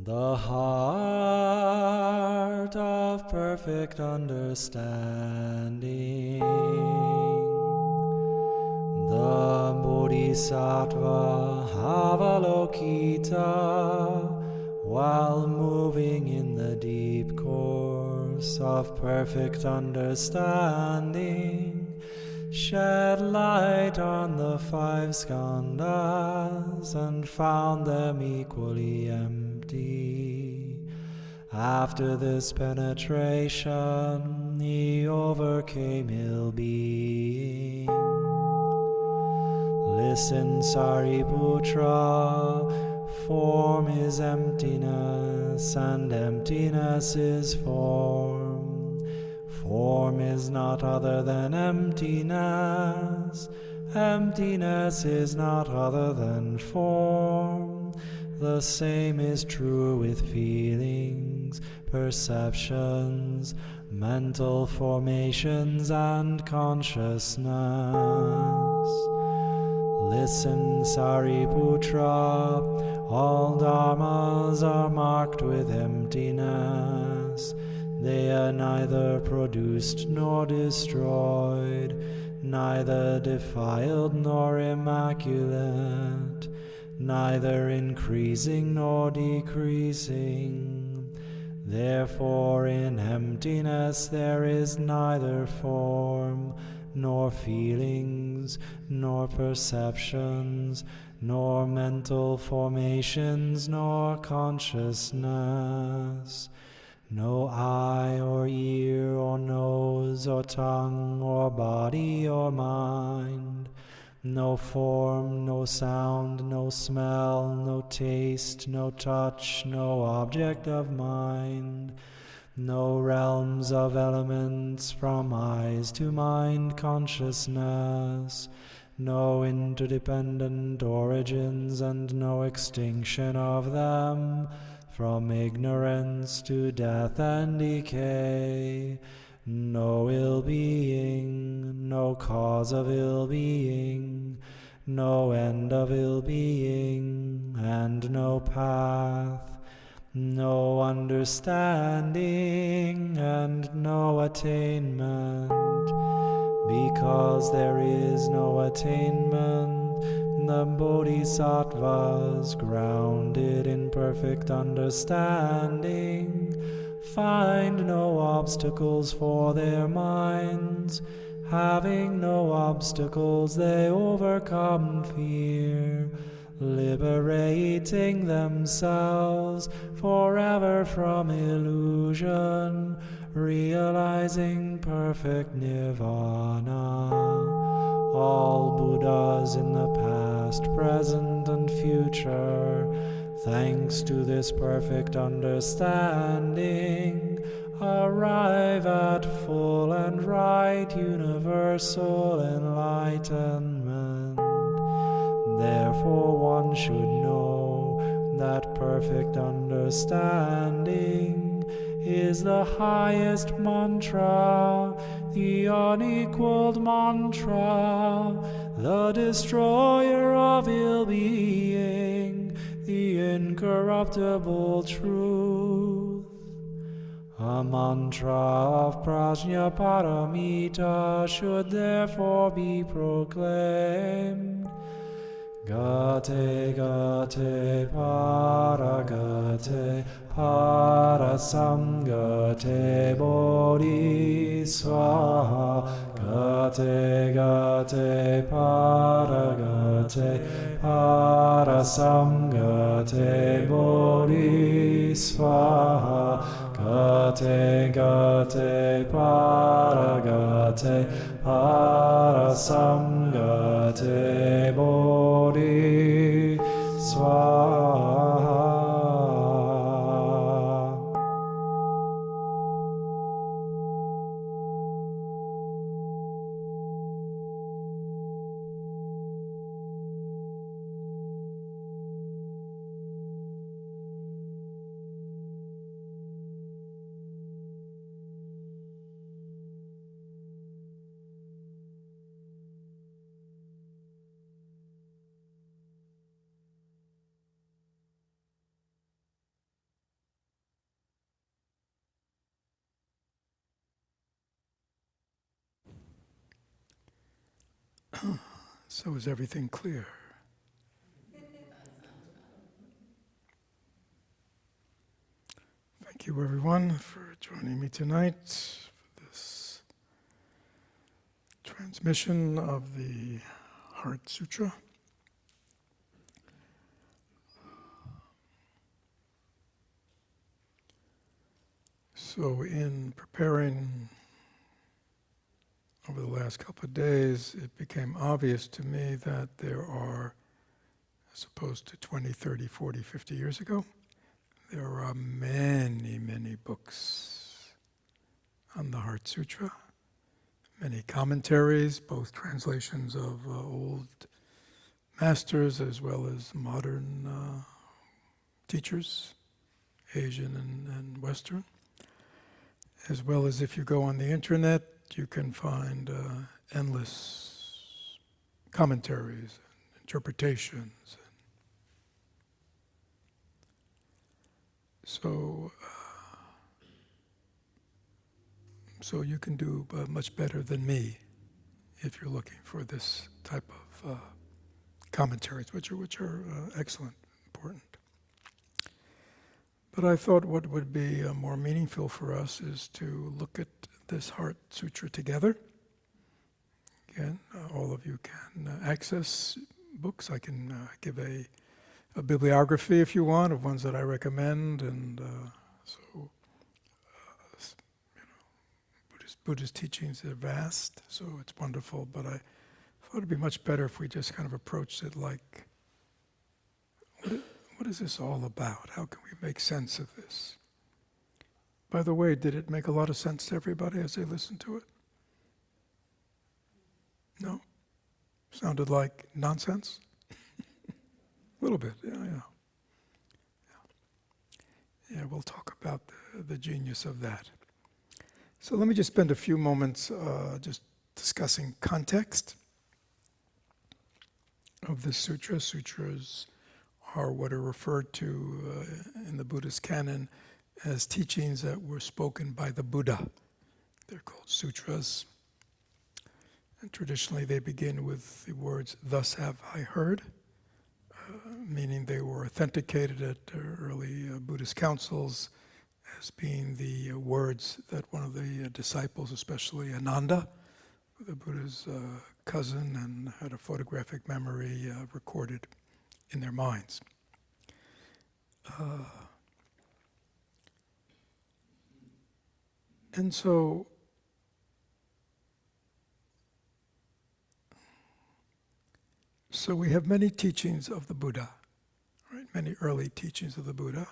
The heart of perfect understanding, the Bodhisattva Avalokiteshvara, while moving in the deep course of perfect understanding, shed light on the five skandas and found them equally empty. After this penetration, he overcame ill-being. Listen, Sariputra, form is emptiness, and emptiness is form. Form is not other than emptiness. Emptiness is not other than form. The same is true with feelings, perceptions, mental formations, and consciousness. Listen, Sariputra, all dharmas are marked with emptiness. They are neither produced nor destroyed, neither defiled nor immaculate, neither increasing nor decreasing. Therefore in emptiness there is neither form, nor feelings, nor perceptions, nor mental formations, nor consciousness. No eye or ear or nose or tongue or body or mind. No form, no sound, no smell, no taste, no touch, no object of mind. No realms of elements from eyes to mind consciousness. No interdependent origins and no extinction of them. From ignorance to death and decay, no ill-being, no cause of ill-being, no end of ill-being, and no path, no understanding, and no attainment. Because there is no attainment, the Bodhisattvas, grounded in perfect understanding, find no obstacles for their minds. Having no obstacles, they overcome fear, liberating themselves forever from illusion, realizing perfect nirvana. All Buddhas in the past, present, and future, thanks to this perfect understanding, arrive at full and right universal enlightenment. Therefore one should know that perfect understanding is the highest mantra, the unequaled mantra, the destroyer of ill-being, the incorruptible truth. A mantra of prajna paramita should therefore be proclaimed. Gate gate paragate parasamgate bodhisvaha. Gate gate paragate parasamgate bodhisvaha. Gate gate paragate parasamgate bodhisvaha. So is everything clear? Thank you everyone for joining me tonight for this transmission of the Heart Sutra. So in preparing over the last couple of days, it became obvious to me that there are, as opposed to 20, 30, 40, 50 years ago, there are many, many books on the Heart Sutra, many commentaries, both translations of old masters as well as modern teachers, Asian and Western, as well as if you go on the internet, you can find endless commentaries, interpretations. So you can do much better than me if you're looking for this type of commentaries, which are excellent, important. But I thought what would be more meaningful for us is to look at this Heart Sutra together. Again, all of you can access books. I can give a bibliography if you want of ones that I recommend, and Buddhist teachings are vast, so it's wonderful. But I thought it'd be much better if we just kind of approached it like, what is this all about? How can we make sense of this? By the way, did it make a lot of sense to everybody as they listened to it? No? Sounded like nonsense? A little bit, yeah. Yeah, we'll talk about the genius of that. So let me just spend a few moments just discussing context of this sutra. Sutras are what are referred to in the Buddhist canon as teachings that were spoken by the Buddha. They're called sutras. And traditionally they begin with the words, "Thus have I heard," meaning they were authenticated at early Buddhist councils as being the words that one of the disciples, especially Ananda, the Buddha's cousin and had a photographic memory, recorded in their minds. And so we have many teachings of the Buddha, right? Many early teachings of the Buddha.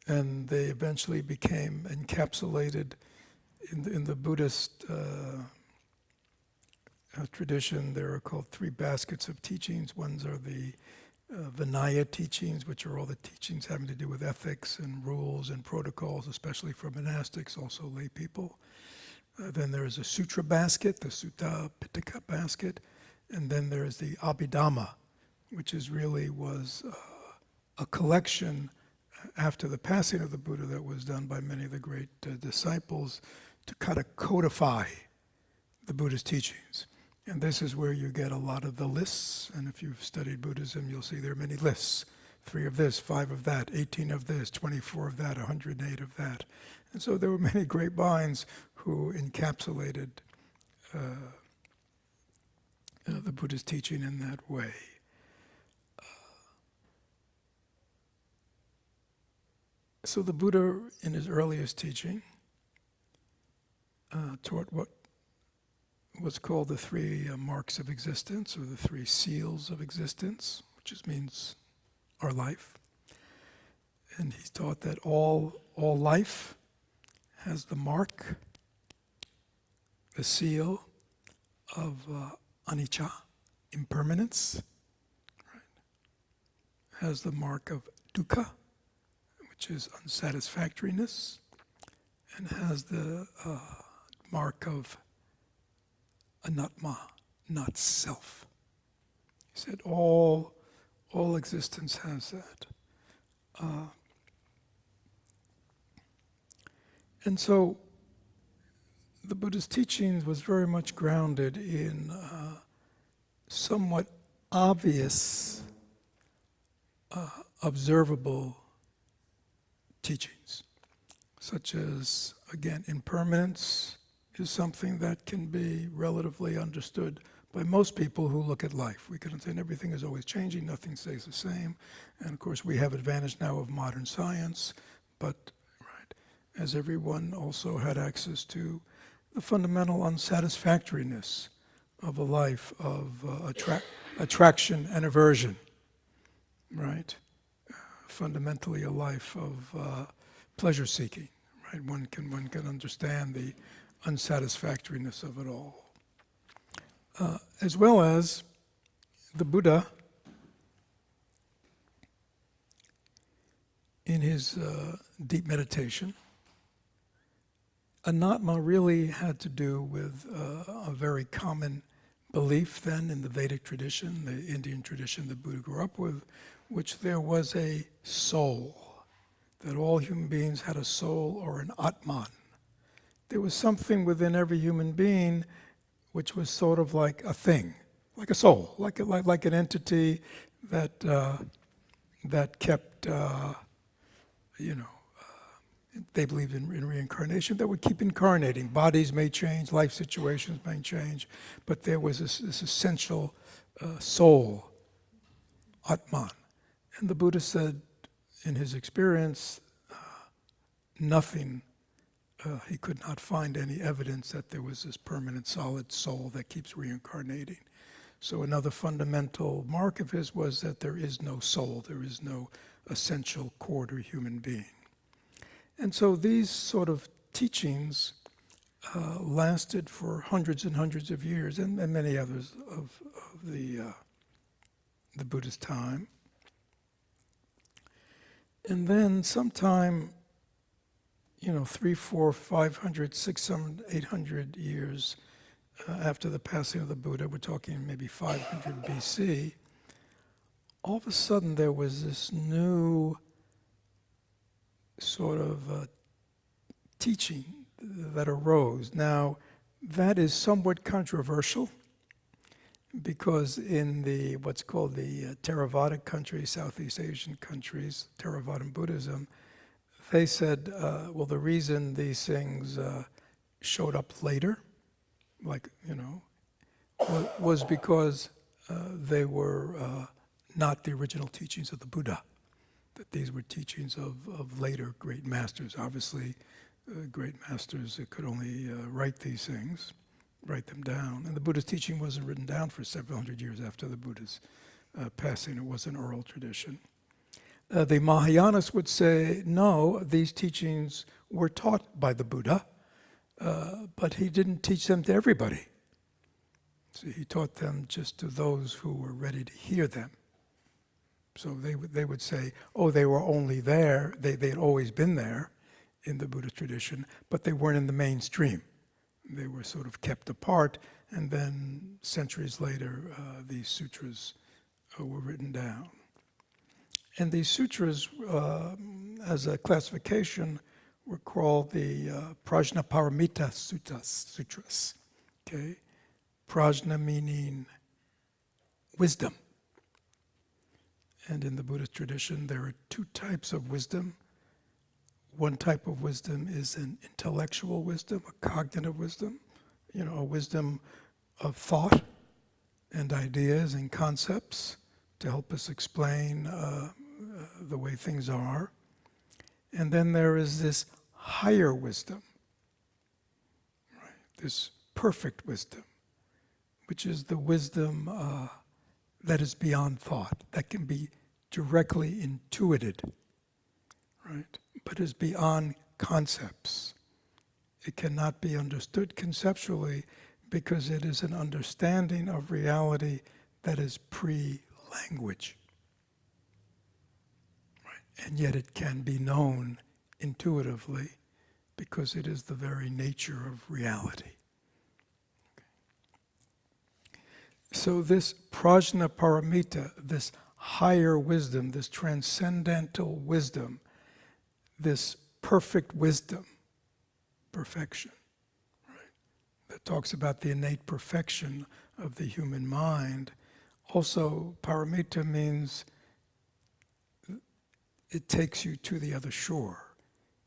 And they eventually became encapsulated in the Buddhist tradition. There are called three baskets of teachings. Ones are the Vinaya teachings, which are all the teachings having to do with ethics and rules and protocols, especially for monastics, also lay people. Then there is a sutra basket, the Sutta Pitaka basket, and then there is the Abhidhamma, which was a collection after the passing of the Buddha that was done by many of the great disciples to kind of codify the Buddhist teachings. And this is where you get a lot of the lists, and if you've studied Buddhism, you'll see there are many lists. 3 of this, 5 of that, 18 of this, 24 of that, 108 of that. And so there were many great minds who encapsulated the Buddhist teaching in that way. So the Buddha, in his earliest teaching, taught what was called the 3 marks of existence, or the 3 seals of existence, which just means our life. And he taught that all life has the mark, the seal of anicca, impermanence, right? Has the mark of dukkha, which is unsatisfactoriness, and has the mark of anatma, not self. He said all existence has that. And so the Buddha's teachings was very much grounded in somewhat obvious, observable teachings, such as, again, impermanence is something that can be relatively understood by most people who look at life. We can understand everything is always changing, nothing stays the same. And of course, we have advantage now of modern science, but as everyone also had access to the fundamental unsatisfactoriness of a life of attraction and aversion, right? Fundamentally a life of pleasure-seeking, right? One can understand the unsatisfactoriness of it all. As well as the Buddha, in his deep meditation, Anatma really had to do with a very common belief then in the Vedic tradition, the Indian tradition that Buddha grew up with, which there was a soul, that all human beings had a soul or an Atman. There was something within every human being which was sort of like a thing, like a soul, like an entity that kept, they believed in reincarnation, that would keep incarnating. Bodies may change, life situations may change, but there was this essential soul, Atman. And the Buddha said, in his experience, he could not find any evidence that there was this permanent solid soul that keeps reincarnating. So another fundamental mark of his was that there is no soul, there is no essential core to a human being. And so these sort of teachings lasted for hundreds and hundreds of years, and many others of the Buddha's time. And then sometime, 300, 400, 500, 600, 800 years after the passing of the Buddha, we're talking maybe 500 BC, all of a sudden there was this new sort of teaching that arose. Now, that is somewhat controversial because in the what's called the Theravada countries, Southeast Asian countries, Theravada Buddhism, they said, the reason these things showed up later, was because they were not the original teachings of the Buddha, that these were teachings of later great masters. Obviously, great masters could only write these things, write them down. And the Buddha's teaching wasn't written down for several hundred years after the Buddha's passing. It was an oral tradition. The Mahayanas would say, no, these teachings were taught by the Buddha, but he didn't teach them to everybody. So he taught them just to those who were ready to hear them. So they would say, they were only there, they had always been there in the Buddhist tradition, but they weren't in the mainstream. They were sort of kept apart, and then centuries later, these sutras were written down. And these sutras, as a classification, were called the Prajnaparamita Sutras. Okay? Prajna meaning wisdom. And in the Buddhist tradition, there are two types of wisdom. One type of wisdom is an intellectual wisdom, a cognitive wisdom, a wisdom of thought and ideas and concepts to help us explain the way things are. And then there is this higher wisdom, right? This perfect wisdom, which is the wisdom that is beyond thought, that can be directly intuited, right? But is beyond concepts. It cannot be understood conceptually because it is an understanding of reality that is pre-language. Right? And yet it can be known intuitively because it is the very nature of reality. So this prajnaparamita, this higher wisdom, this transcendental wisdom, this perfect wisdom, perfection, right, talks about the innate perfection of the human mind. Also, paramita means it takes you to the other shore.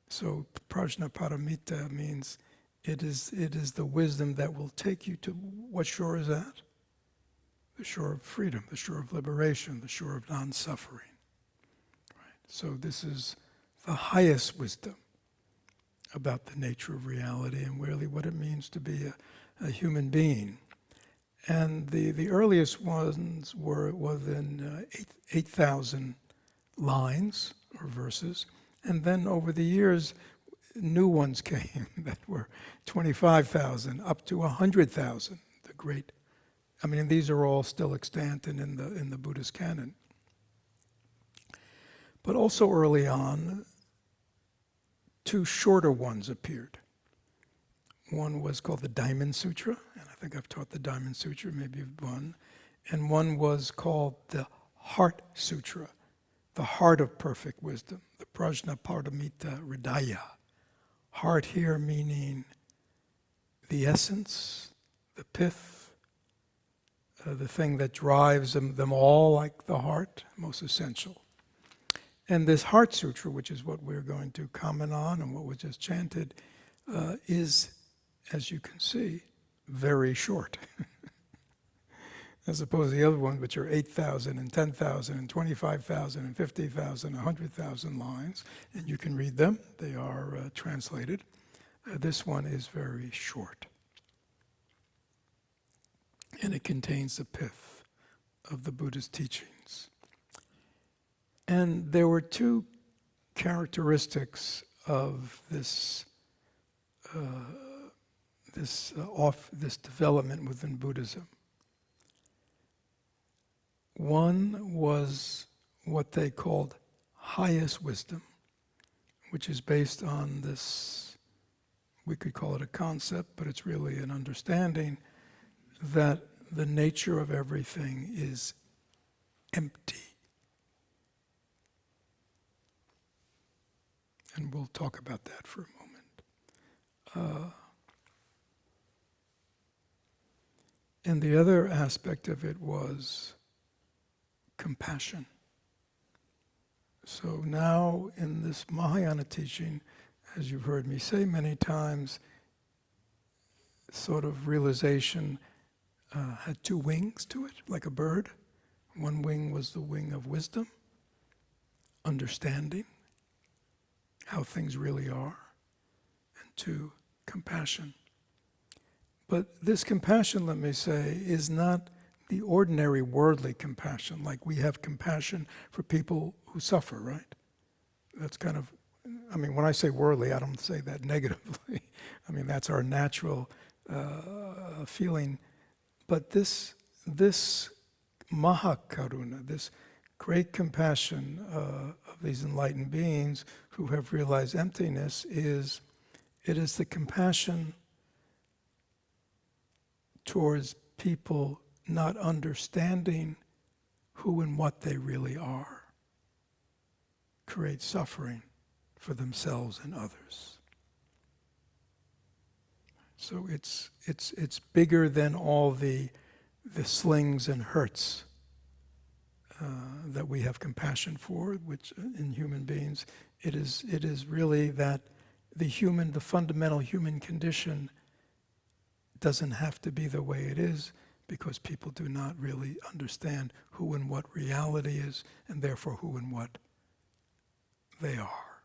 So prajna paramita means it is the wisdom that will take you to, what shore is that? The shore of freedom, the shore of liberation, the shore of non-suffering. Right? So this is the highest wisdom about the nature of reality and really what it means to be a human being. And the earliest ones were within 8,000 lines or verses. And then over the years, new ones came that were 25,000 up to 100,000. The great, I mean, these are all still extant and in the Buddhist canon. But also early on, two shorter ones appeared. One was called the Diamond Sutra, and I think I've taught the Diamond Sutra, maybe you've one. And one was called the Heart Sutra, the heart of perfect wisdom, the Prajna Paramita Hridaya. Heart here meaning the essence, the pith, the thing that drives them all, like the heart, most essential. And this Heart Sutra, which is what we're going to comment on and what was just chanted, is, as you can see, very short. As opposed to the other ones, which are 8,000 and 10,000 and 25,000 and 50,000, 100,000 lines, and you can read them. They are translated. This one is very short. And it contains the pith of the Buddhist teachings. And there were two characteristics of this development within Buddhism. One was what they called highest wisdom, which is based on this, we could call it a concept, but it's really an understanding that the nature of everything is empty. And we'll talk about that for a moment. And the other aspect of it was compassion. So now in this Mahayana teaching, as you've heard me say many times, sort of realization had two wings to it, like a bird. One wing was the wing of wisdom, understanding how things really are, and two, compassion. But this compassion, let me say, is not the ordinary worldly compassion, like we have compassion for people who suffer, right? That's kind of, I mean, when I say worldly, I don't say that negatively. I mean, that's our natural feeling. But this mahakaruna, this great compassion of these enlightened beings who have realized emptiness is the compassion towards people not understanding who and what they really are, create suffering for themselves and others. So it's bigger than all the slings and hurts that we have compassion for, which in human beings, it is really that the fundamental human condition doesn't have to be the way it is, because people do not really understand who and what reality is, and therefore who and what they are.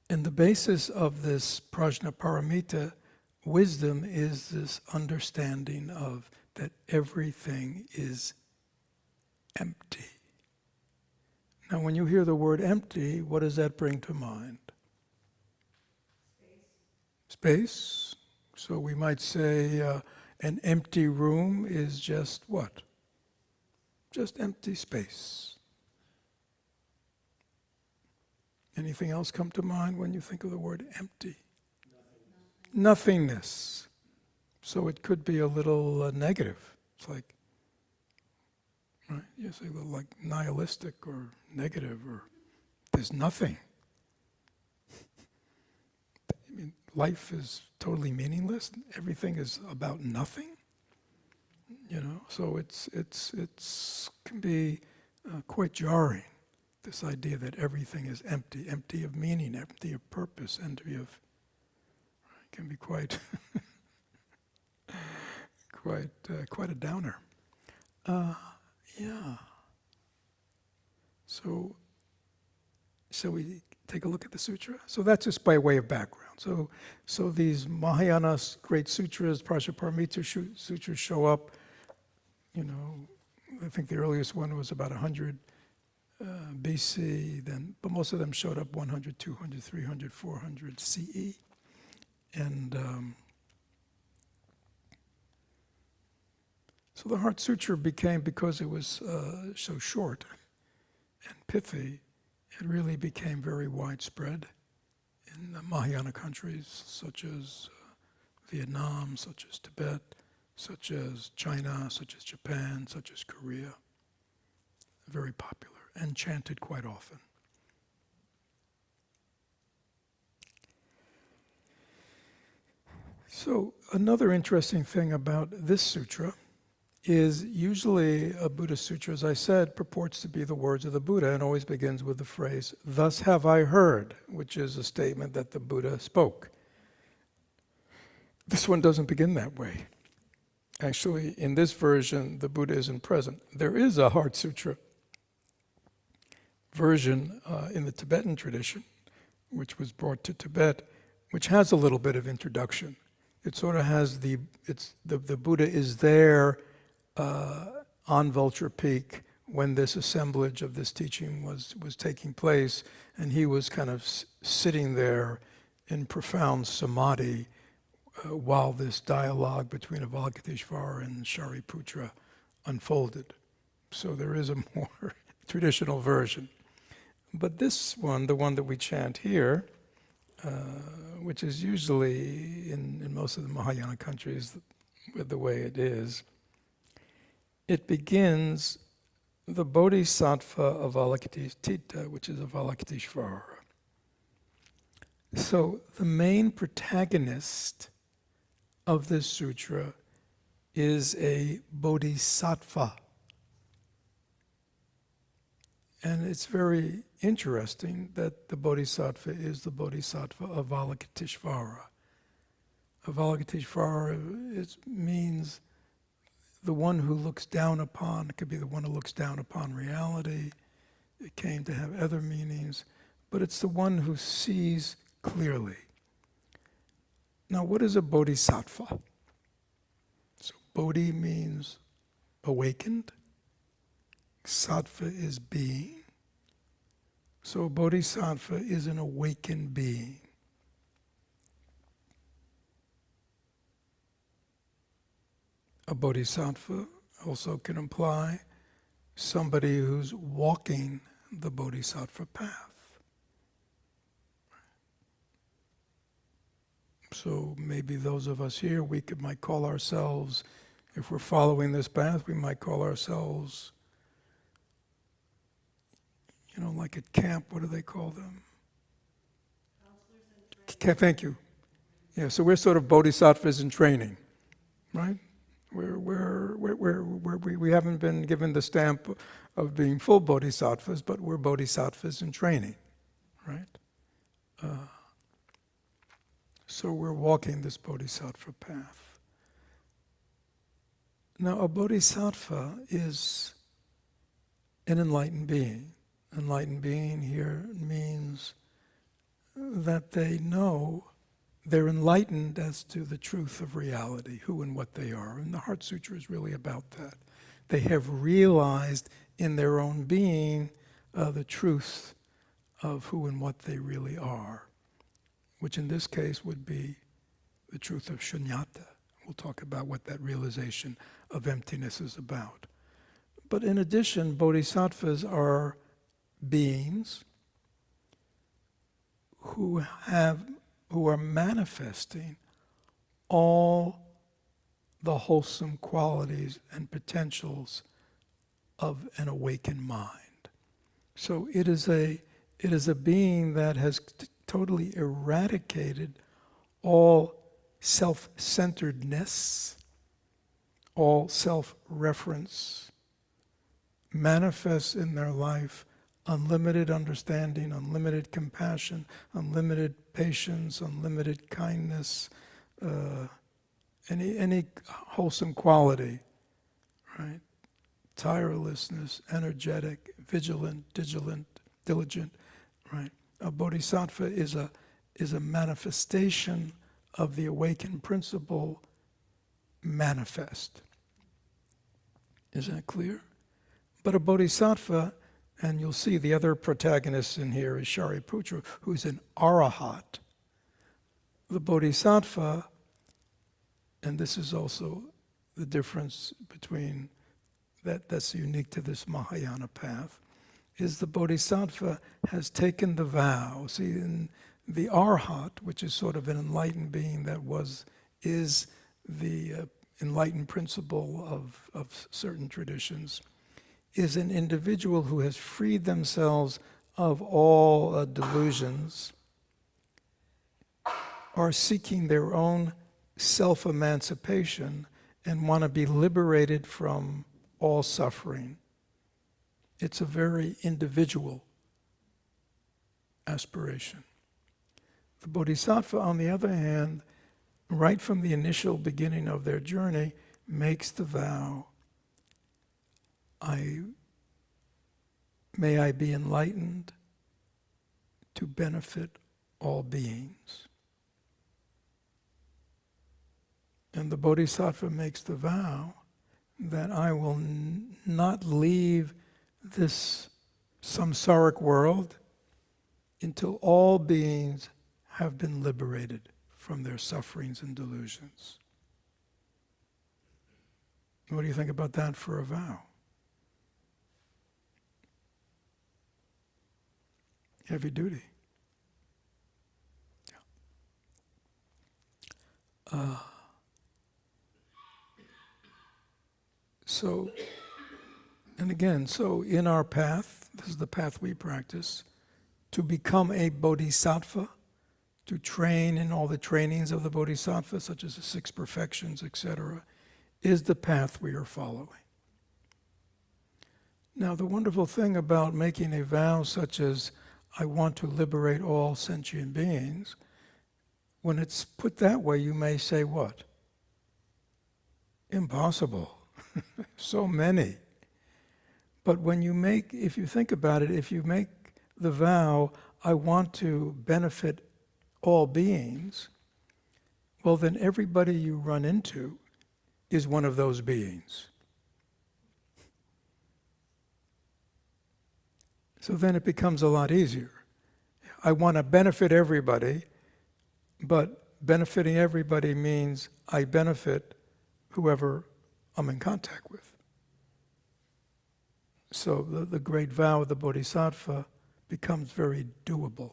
And the basis of this prajna paramita wisdom is this understanding of that everything is empty. Now, when you hear the word empty, what does that bring to mind? Space. So we might say an empty room is just what? Just empty space. Anything else come to mind when you think of the word empty? Nothingness. So it could be a little negative. It's like, right? You say a little like nihilistic or negative, or there's nothing. I mean, life is totally meaningless. Everything is about nothing. So it's can be quite jarring. This idea that everything is empty of meaning, empty of purpose, empty of can be quite quite a downer. Yeah. So, shall we take a look at the sutra? So that's just by way of background. So these Mahayana great sutras, Prajnaparamita sutras show up. I think the earliest one was about 100 BC. But most of them showed up 100, 200, 300, 400 CE, and so the Heart Sutra became, because it was so short and pithy, it really became very widespread in the Mahayana countries such as Vietnam, such as Tibet, such as China, such as Japan, such as Korea. Very popular and chanted quite often. So another interesting thing about this sutra is usually a Buddhist sutra, as I said, purports to be the words of the Buddha and always begins with the phrase, "Thus have I heard," which is a statement that the Buddha spoke. This one doesn't begin that way. Actually, in this version, the Buddha isn't present. There is a Heart Sutra version in the Tibetan tradition, which was brought to Tibet, which has a little bit of introduction. It sort of has the Buddha is there on Vulture Peak when this assemblage of this teaching was taking place, and he was kind of sitting there in profound samadhi while this dialogue between Avalokiteshvara and Shariputra unfolded. So there is a more traditional version. But this one, the one that we chant here, which is usually in most of the Mahayana countries with the way it is, it begins the Bodhisattva of Avalokiteshvara, which is Avalokiteshvara. So the main protagonist of this sutra is a Bodhisattva. And it's very interesting that the Bodhisattva is the Bodhisattva of Avalokiteshvara. Avalokiteshvara, it means the one who looks down upon. It could be the one who looks down upon reality. It came to have other meanings, but it's the one who sees clearly. Now, what is a bodhisattva? So, bodhi means awakened. Sattva is being. So, a bodhisattva is an awakened being. A bodhisattva also can imply somebody who's walking the bodhisattva path. So maybe those of us here, might call ourselves, if we're following this path, we might call ourselves, like at camp, what do they call them? Thank you. Yeah, so we're sort of bodhisattvas in training, right? We haven't been given the stamp of being full bodhisattvas, but we're bodhisattvas in training, right? So we're walking this bodhisattva path. Now, a bodhisattva is an enlightened being. Enlightened being here means that they know they're enlightened as to the truth of reality, who and what they are. And the Heart Sutra is really about that. They have realized in their own being the truth of who and what they really are, which in this case would be the truth of shunyata. We'll talk about what that realization of emptiness is about. But in addition, bodhisattvas are beings who are manifesting all the wholesome qualities and potentials of an awakened mind. So it is a being that has totally eradicated all self-centeredness, all self-reference manifests in their life unlimited understanding, unlimited compassion, unlimited patience, unlimited kindness, any wholesome quality, right? Tirelessness, energetic, vigilant, diligent, right? A bodhisattva is a manifestation of the awakened principle manifest. Is that clear? But a bodhisattva, and you'll see the other protagonist in here is Shariputra, who's an arahat. The bodhisattva, and this is also the difference between that's unique to this Mahayana path, is the bodhisattva has taken the vow. See, in the arhat, which is sort of an enlightened being is the enlightened principle of certain traditions, is an individual who has freed themselves of all delusions, are seeking their own self-emancipation and want to be liberated from all suffering. It's a very individual aspiration. The bodhisattva, on the other hand, right from the initial beginning of their journey, makes the vow, may I be enlightened to benefit all beings. And the bodhisattva makes the vow that I will not leave this samsaric world until all beings have been liberated from their sufferings and delusions. What do you think about that for a vow? Heavy duty. Yeah. So in our path, this is the path we practice, to become a bodhisattva, to train in all the trainings of the bodhisattva, such as the 6 perfections, etc., is the path we are following. Now, the wonderful thing about making a vow such as, I want to liberate all sentient beings, when it's put that way, you may say, what? Impossible. So many. But when you make, if you think about it, if you make the vow, I want to benefit all beings, well then everybody you run into is one of those beings. So then it becomes a lot easier. I want to benefit everybody, but benefiting everybody means I benefit whoever I'm in contact with. So the great vow of the Bodhisattva becomes very doable.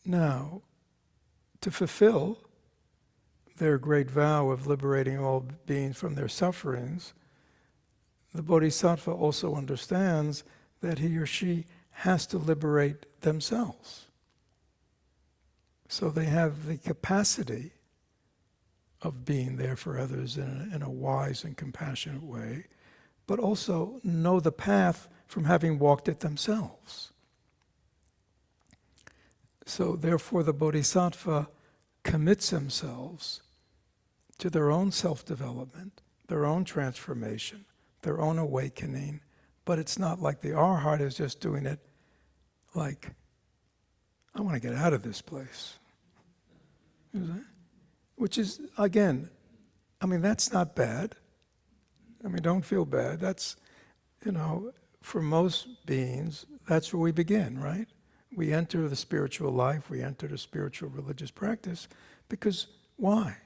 Now, to fulfill their great vow of liberating all beings from their sufferings, the Bodhisattva also understands that he or she has to liberate themselves. So they have the capacity of being there for others in a wise and compassionate way, but also know the path from having walked it themselves. So therefore the Bodhisattva commits themselves to their own self-development, their own transformation, their own awakening, but it's not like the Arhat is just doing it like, I want to get out of this place. Which is, again, I mean, that's not bad. I mean, don't feel bad. That's, for most beings, that's where we begin, right? We enter the spiritual life, we enter the spiritual religious practice, because why?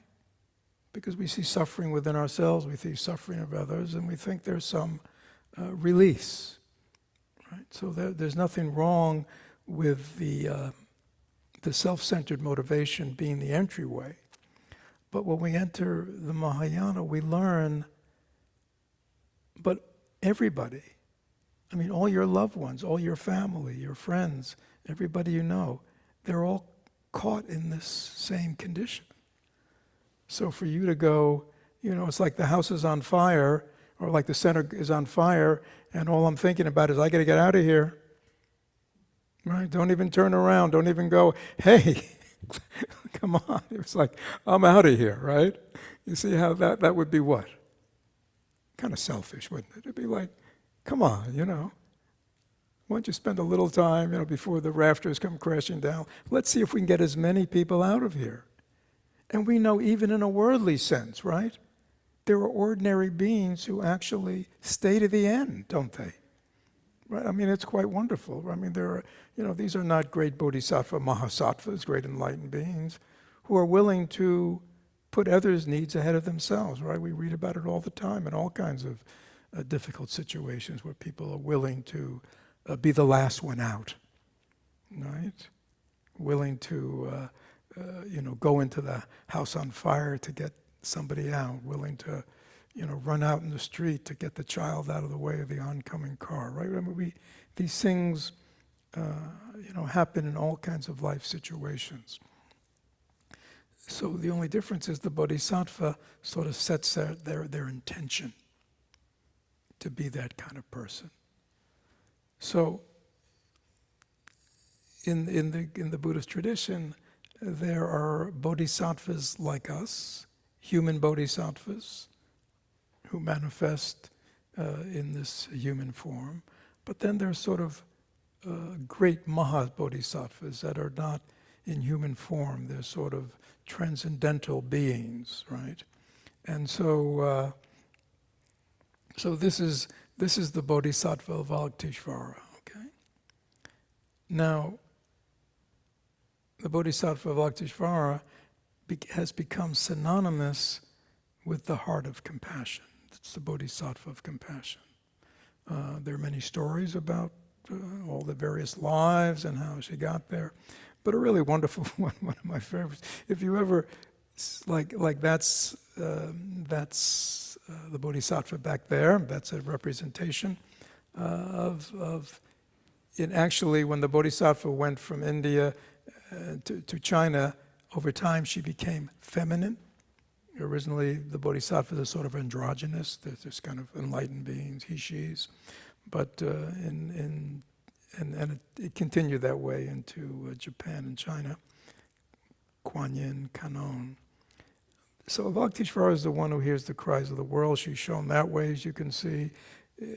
Because we see suffering within ourselves, we see suffering of others, and we think there's some release, right? So there's nothing wrong with the self-centered motivation being the entryway. But when we enter the Mahayana, we learn, but everybody, I mean, all your loved ones, all your family, your friends, everybody you know, they're all caught in this same condition. So for you to go, it's like the house is on fire, or like the center is on fire, and all I'm thinking about is, I got to get out of here. Right? Don't even turn around. Don't even go, hey, come on. It's like, I'm out of here, right? You see how that would be what? Kind of selfish, wouldn't it? It'd be like, come on, why don't you spend a little time, before the rafters come crashing down? Let's see if we can get as many people out of here. And we know even in a worldly sense, right? There are ordinary beings who actually stay to the end, don't they? Right? I mean, it's quite wonderful. I mean, there are, these are not great bodhisattva, mahasattvas, great enlightened beings, who are willing to put others' needs ahead of themselves, right? We read about it all the time in all kinds of difficult situations where people are willing to be the last one out, right? Willing to, go into the house on fire to get somebody out, willing to, run out in the street to get the child out of the way of the oncoming car, right? I mean, these things, happen in all kinds of life situations. So the only difference is the bodhisattva sort of sets their intention to be that kind of person. So in the Buddhist tradition, there are bodhisattvas like us, human bodhisattvas, who manifest in this human form. But then there's sort of great Mahabodhisattvas that are not in human form. They're sort of transcendental beings, right? And so this is the Bodhisattva of Avalokiteshvara, okay? Now, the Bodhisattva of Avalokiteshvara has become synonymous with the heart of compassion. It's the Bodhisattva of compassion. There are many stories about all the various lives and how she got there, but a really wonderful one of my favorites. If you ever, that's the Bodhisattva back there. That's a representation actually, when the Bodhisattva went from India to China, over time she became feminine. Originally, the Bodhisattvas are sort of androgynous. They're this kind of enlightened beings, he, she's. But it continued that way into Japan and China. Kuan Yin, Kanon. So Avalokiteshvara is the one who hears the cries of the world. She's shown that way, as you can see.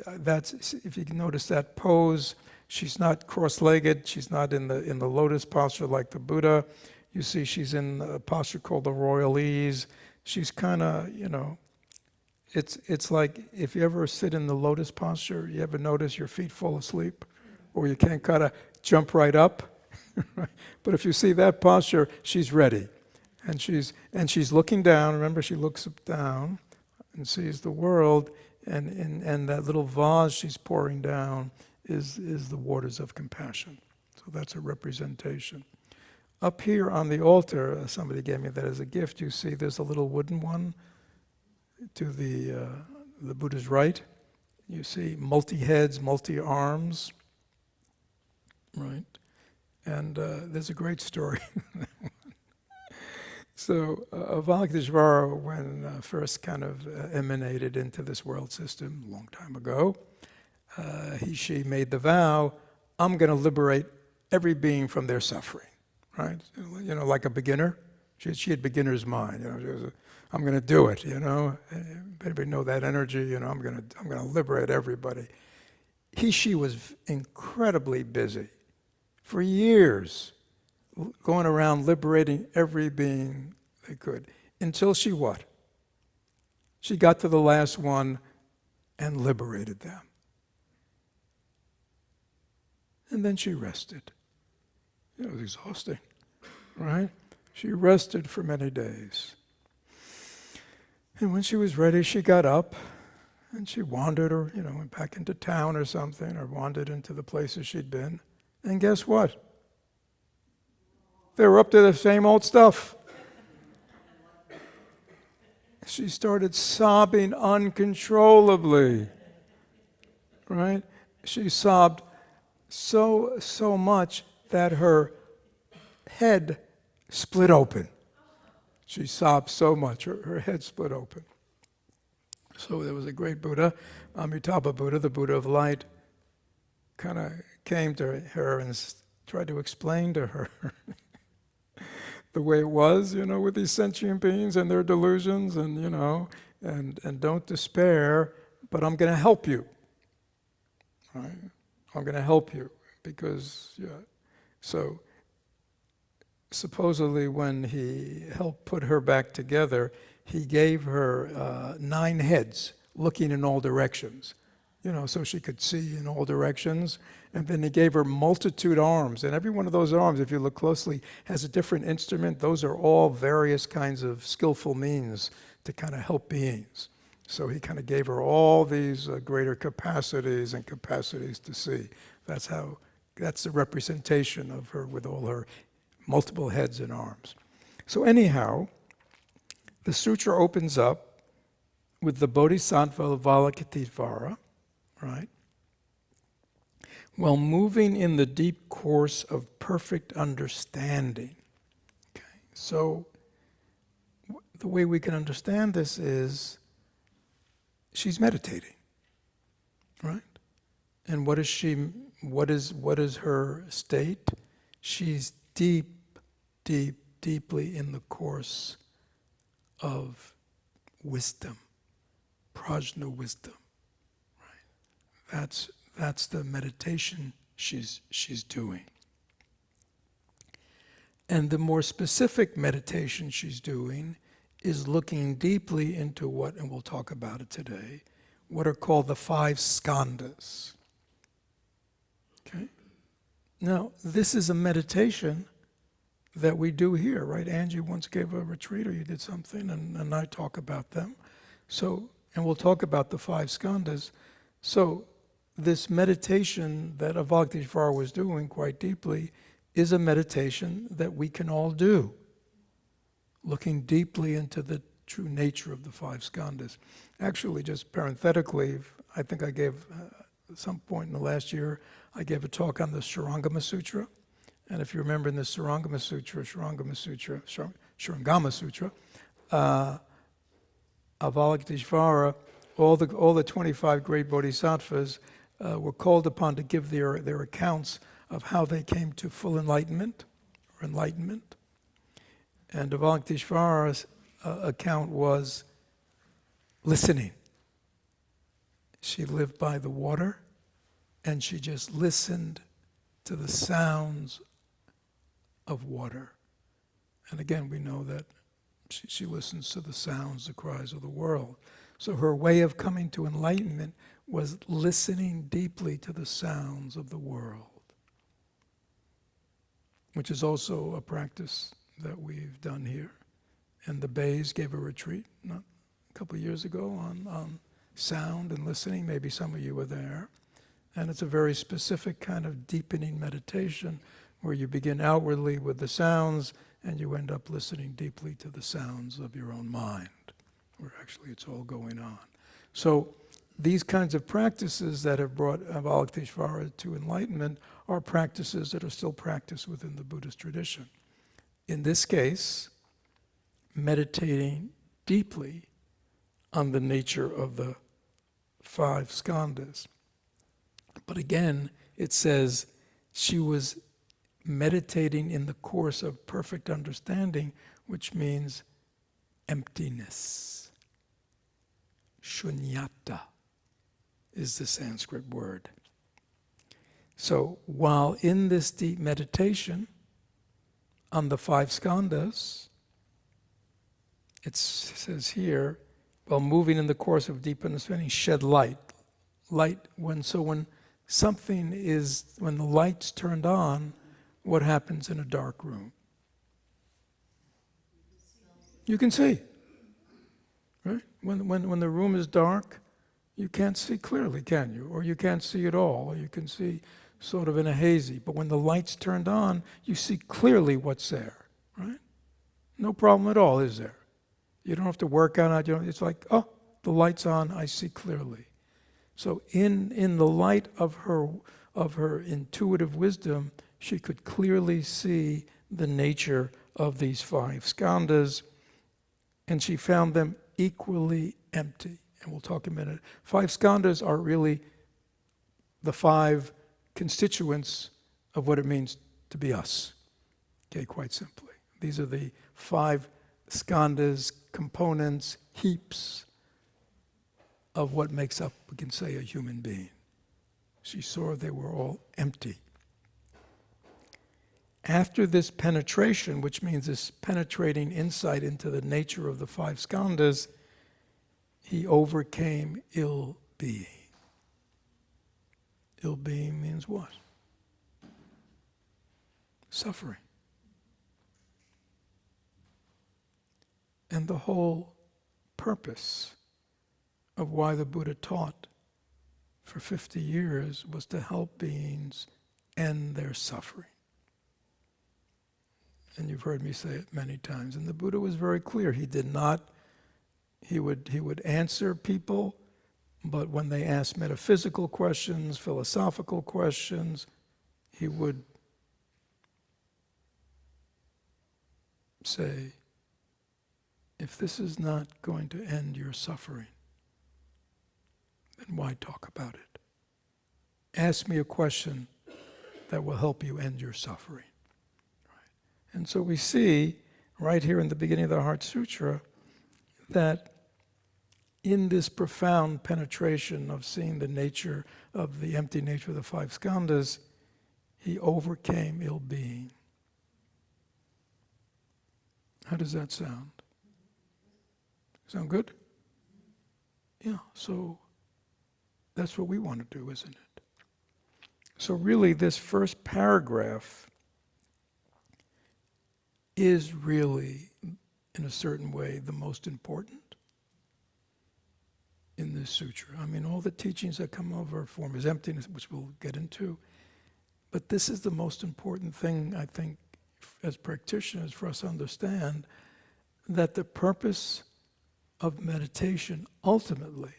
That's, if you can notice that pose, she's not cross-legged. She's not in the lotus posture like the Buddha. You see, she's in a posture called the royal ease. She's kind of, it's like if you ever sit in the lotus posture, you ever notice your feet fall asleep, or you can't kind of jump right up. But if you see that posture, she's ready, and she's looking down. Remember, she looks down and sees the world, and that little vase she's pouring down is the waters of compassion. So that's a representation. Up here on the altar, somebody gave me that as a gift. You see, there's a little wooden one to the Buddha's right. You see multi-heads, multi-arms, right? And there's a great story. So Avalokiteshvara, when first kind of emanated into this world system a long time ago, she made the vow, I'm going to liberate every being from their suffering. Right, like a beginner. She had beginner's mind. She was I'm going to do it. Anybody know that energy? I'm going to liberate everybody. She was incredibly busy for years, going around liberating every being they could, until she what? She got to the last one and liberated them, and then she rested. It was exhausting, right? She rested for many days. And when she was ready, she got up and she wandered, or went back into town or something, or wandered into the places she'd been. And guess what? They were up to the same old stuff. She started sobbing uncontrollably, right? She sobbed so much that her head split open. She sobbed so much, her head split open. So there was a great Buddha, Amitabha Buddha, the Buddha of light, kind of came to her and tried to explain to her the way it was, with these sentient beings and their delusions, and and don't despair, but I'm going to help you. Right? I'm going to help you because, So supposedly when he helped put her back together, he gave her 9 heads looking in all directions, so she could see in all directions. And then he gave her multitude arms. And every one of those arms, if you look closely, has a different instrument. Those are all various kinds of skillful means to kind of help beings. So he kind of gave her all these greater capacities to see. That's the representation of her with all her multiple heads and arms. So anyhow, the sutra opens up with the Bodhisattva Avalokiteshvara, right? While moving in the deep course of perfect understanding. Okay, so the way we can understand this is she's meditating, right? And what is her state? She's deeply in the course of wisdom, prajna wisdom, right? That's the meditation she's doing. And the more specific meditation she's doing is looking deeply into what, and we'll talk about it today, what are called the 5 skandas. Okay? Now, this is a meditation that we do here, right? Angie once gave a retreat, or you did something, and I talk about them. So, and we'll talk about the 5 skandhas. So, this meditation that Avalokiteshvara was doing quite deeply is a meditation that we can all do, looking deeply into the true nature of the 5 skandhas. Actually, just parenthetically, I think I gave, at some point in the last year, I gave a talk on the Shurangama Sutra. And if you remember in the Shurangama Sutra, Avalokiteshvara, all the 25 great bodhisattvas were called upon to give their accounts of how they came to full enlightenment, or enlightenment. And Avalokiteshvara's account was listening. She lived by the water, and she just listened to the sounds of water. And again, we know that she listens to the sounds, the cries of the world. So her way of coming to enlightenment was listening deeply to the sounds of the world, which is also a practice that we've done here. And the Bays gave a retreat a couple of years ago on sound and listening. Maybe some of you were there. And it's a very specific kind of deepening meditation where you begin outwardly with the sounds and you end up listening deeply to the sounds of your own mind, where actually it's all going on. So these kinds of practices that have brought Avalokiteshvara to enlightenment are practices that are still practiced within the Buddhist tradition. In this case, meditating deeply on the nature of the 5 skandhas. But again, it says she was meditating in the course of perfect understanding, which means emptiness. Shunyata is the Sanskrit word. So while in this deep meditation on the 5 skandhas, it says here, while moving in the course of deep understanding, shed light. Light, when the light's turned on, what happens in a dark room? You can see. Right? When the room is dark, you can't see clearly, can you? Or you can't see at all, or you can see sort of in a hazy. But when the light's turned on, you see clearly what's there, right? No problem at all, is there? You don't have to work on it. It's like, oh, the light's on, I see clearly. So in the light of her intuitive wisdom, she could clearly see the nature of these 5 skandhas, and she found them equally empty. And we'll talk in a minute. 5 skandhas are really the 5 constituents of what it means to be us. Okay, quite simply. These are the 5 skandhas, components, heaps of what makes up, we can say, a human being. She saw they were all empty. After this penetration, which means this penetrating insight into the nature of the 5 skandhas, he overcame ill-being. Ill-being means what? Suffering. And the whole purpose of why the Buddha taught for 50 years was to help beings end their suffering. And you've heard me say it many times. And the Buddha was very clear. He would answer people, but when they asked metaphysical questions, philosophical questions, he would say, if this is not going to end your suffering, then why talk about it? Ask me a question that will help you end your suffering. Right? And so we see right here in the beginning of the Heart Sutra that in this profound penetration of seeing the nature of the empty nature of the 5 skandhas, he overcame ill-being. How does that sound? Sound good? Yeah, so that's what we want to do, isn't it? So really, this first paragraph is really, in a certain way, the most important in this sutra. I mean, all the teachings that come over form is emptiness, which we'll get into. But this is the most important thing, I think, as practitioners, for us to understand that the purpose of meditation ultimately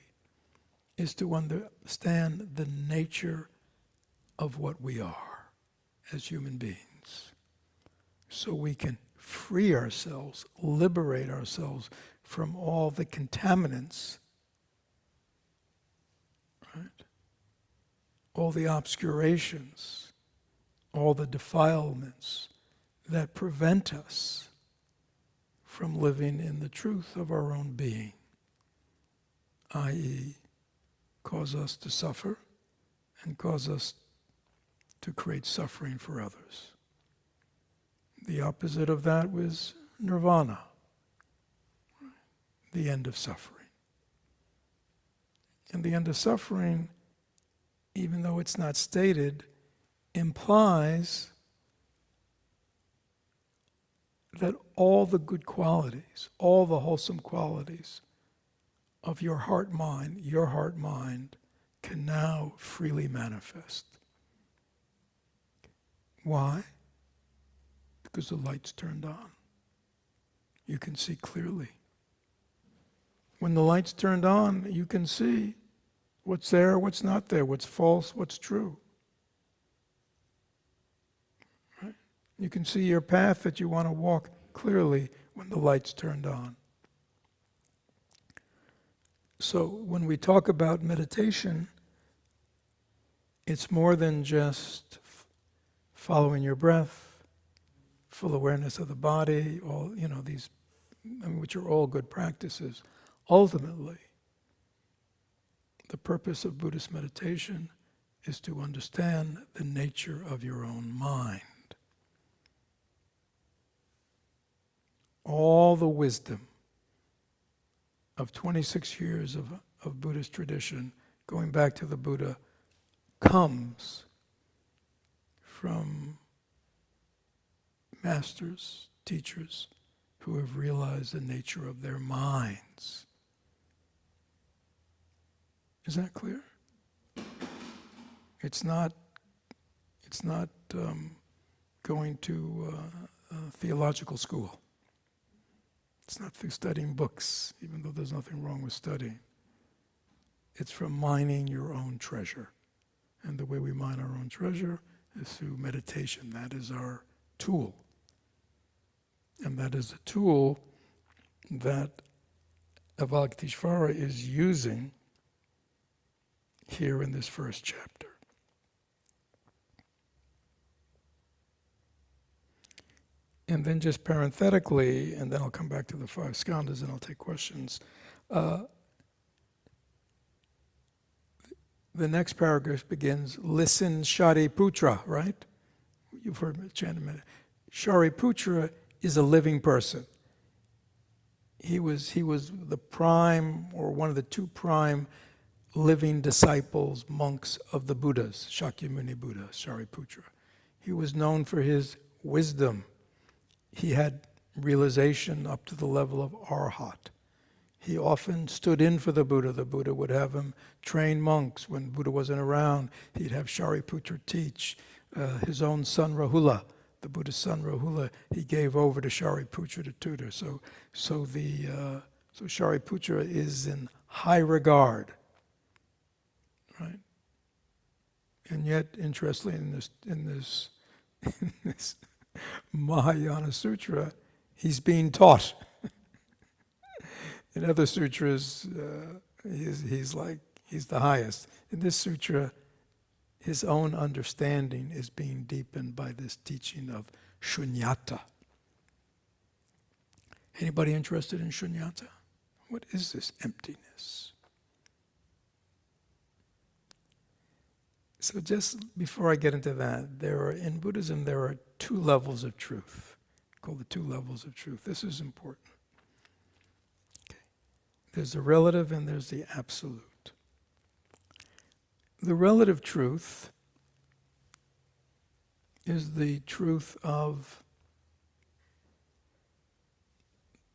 is to understand the nature of what we are as human beings, so we can free ourselves, liberate ourselves from all the contaminants, right? All the obscurations, all the defilements that prevent us from living in the truth of our own being, i.e., cause us to suffer and cause us to create suffering for others. The opposite of that was nirvana, the end of suffering. And the end of suffering, even though it's not stated, implies that all the good qualities, all the wholesome qualities of your heart-mind, can now freely manifest. Why? Because the light's turned on. You can see clearly. When the light's turned on, you can see what's there, what's not there, what's false, what's true. Right? You can see your path that you want to walk clearly when the light's turned on. So when we talk about meditation, it's more than just following your breath, full awareness of the body, all, these, which are all good practices. Ultimately, the purpose of Buddhist meditation is to understand the nature of your own mind. All the wisdom of 26 years of Buddhist tradition, going back to the Buddha, comes from masters, teachers, who have realized the nature of their minds. Is that clear? It's not going to theological school. It's not through studying books, even though there's nothing wrong with studying. It's from mining your own treasure. And the way we mine our own treasure is through meditation. That is our tool. And that is a tool that Avalokiteshvara is using here in this first chapter. And then just parenthetically, and then I'll come back to the 5 skandas and I'll take questions. The next paragraph begins, listen Shariputra, right? You've heard me chant a minute. Shariputra is a living person. He was the prime, or one of the 2 prime living disciples, monks of the Buddhas, Shakyamuni Buddha, Shariputra. He was known for his wisdom. He had realization up to the level of arhat. He often stood in for the Buddha. The Buddha would have him train monks. When Buddha wasn't around, he'd have Shariputra teach. His own son Rahula, the Buddha's son Rahula, he gave over to Shariputra to tutor. So Shariputra is in high regard, right? And yet, interestingly, in this Mahayana Sutra, he's being taught. In other sutras, he's the highest. In this sutra, his own understanding is being deepened by this teaching of shunyata. Anybody interested in shunyata? What is this emptiness? So just before I get into that, in Buddhism there are 2 levels of truth, called the 2 levels of truth. This is important. Okay. There's the relative and there's the absolute. The relative truth is the truth of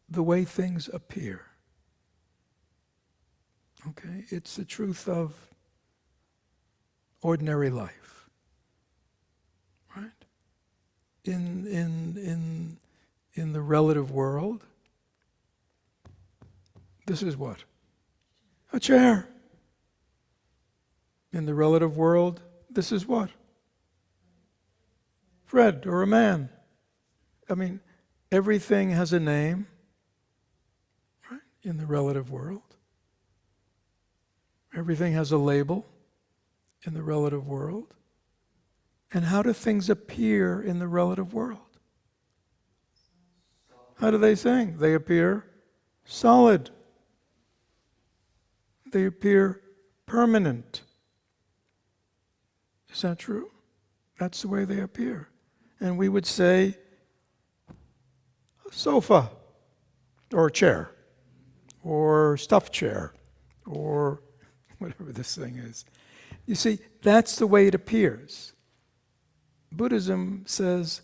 the way things appear. Okay? It's the truth of ordinary life. Right? In the relative world, this is what? A chair. In the relative world, this is what? Fred or a man. I mean, everything has a name, right? In the relative world. Everything has a label in the relative world. And how do things appear in the relative world? How do they sing? They appear solid. They appear permanent. Is that true? That's the way they appear. And we would say a sofa, or a chair, or stuffed chair, or whatever this thing is. You see, that's the way it appears. Buddhism says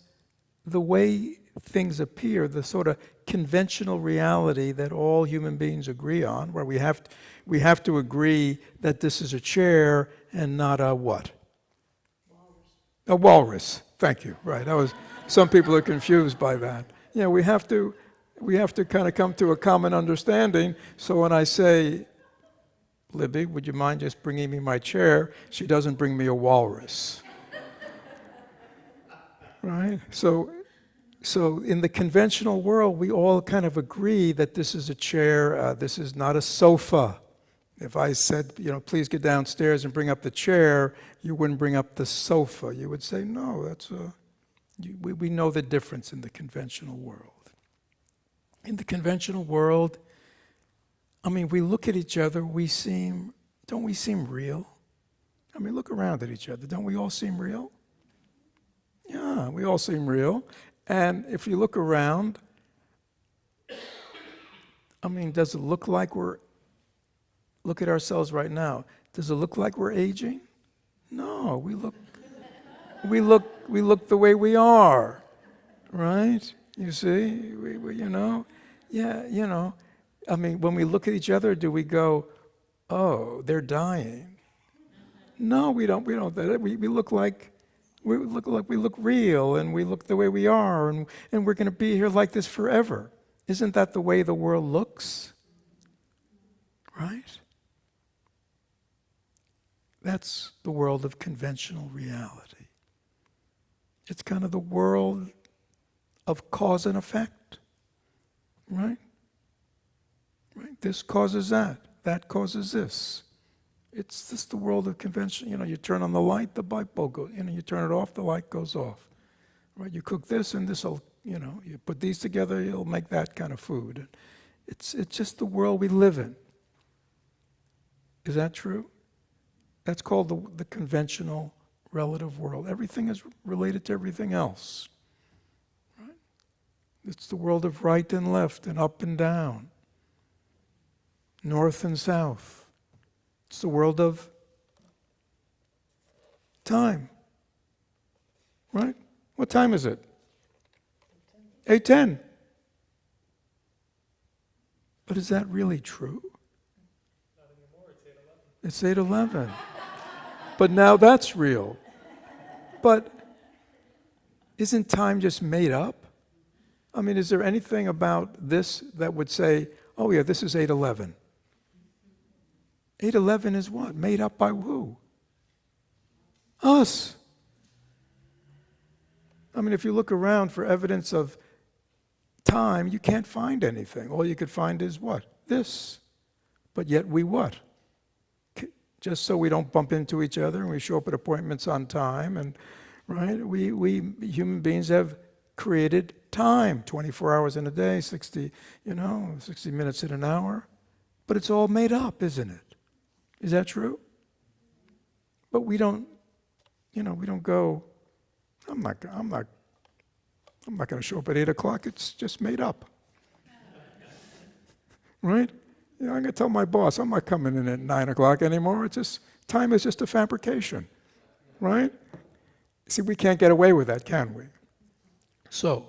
the way things appear, the sort of conventional reality that all human beings agree on, where we have to agree that this is a chair and not a what? A walrus. Thank you. Right. Some people are confused by that. Yeah, we have to kind of come to a common understanding. So when I say, Libby, would you mind just bringing me my chair? She doesn't bring me a walrus. Right? So in the conventional world, we all kind of agree that this is a chair, this is not a sofa. If I said, please get downstairs and bring up the chair, you wouldn't bring up the sofa. You would say, no, we know the difference in the conventional world. In the conventional world, we look at each other, don't we seem real? Look around at each other. Don't we all seem real? Yeah, we all seem real. And if you look around, does it look like look at ourselves right now. Does it look like we're aging? No, we look the way we are, right? You see, when we look at each other, do we go, oh, they're dying? No, we don't. We look like we look real, and we look the way we are, and we're going to be here like this forever. Isn't that the way the world looks? Right? That's the world of conventional reality. It's kind of the world of cause and effect, right? Right? This causes that causes this. It's just the world of convention. You turn on the light, the light bulb goes. You turn it off, the light goes off. Right? You cook this, and this will. You put these together, you'll make that kind of food. It's just the world we live in. Is that true? That's called the conventional relative world. Everything is related to everything else. Right? It's the world of right and left and up and down, north and south. It's the world of time. Right? What time is it? 8:10. But is that really true? Not anymore, It's 8:11. But now that's real. But isn't time just made up? I mean, is there anything about this that would say, oh yeah, this is 8:11? 8:11 is what? Made up by who? Us. I mean, if you look around for evidence of time, you can't find anything. All you could find is what? This. But yet we what? Just so we don't bump into each other and we show up at appointments on time, and right? We human beings have created time, 24 hours in a day, 60 minutes in an hour. But it's all made up, isn't it? Is that true? But we don't go, I'm not going to show up at 8 o'clock. It's just made up. Right? I'm going to tell my boss, I'm not coming in at 9 o'clock anymore. Time is just a fabrication. Right? See, we can't get away with that, can we? So,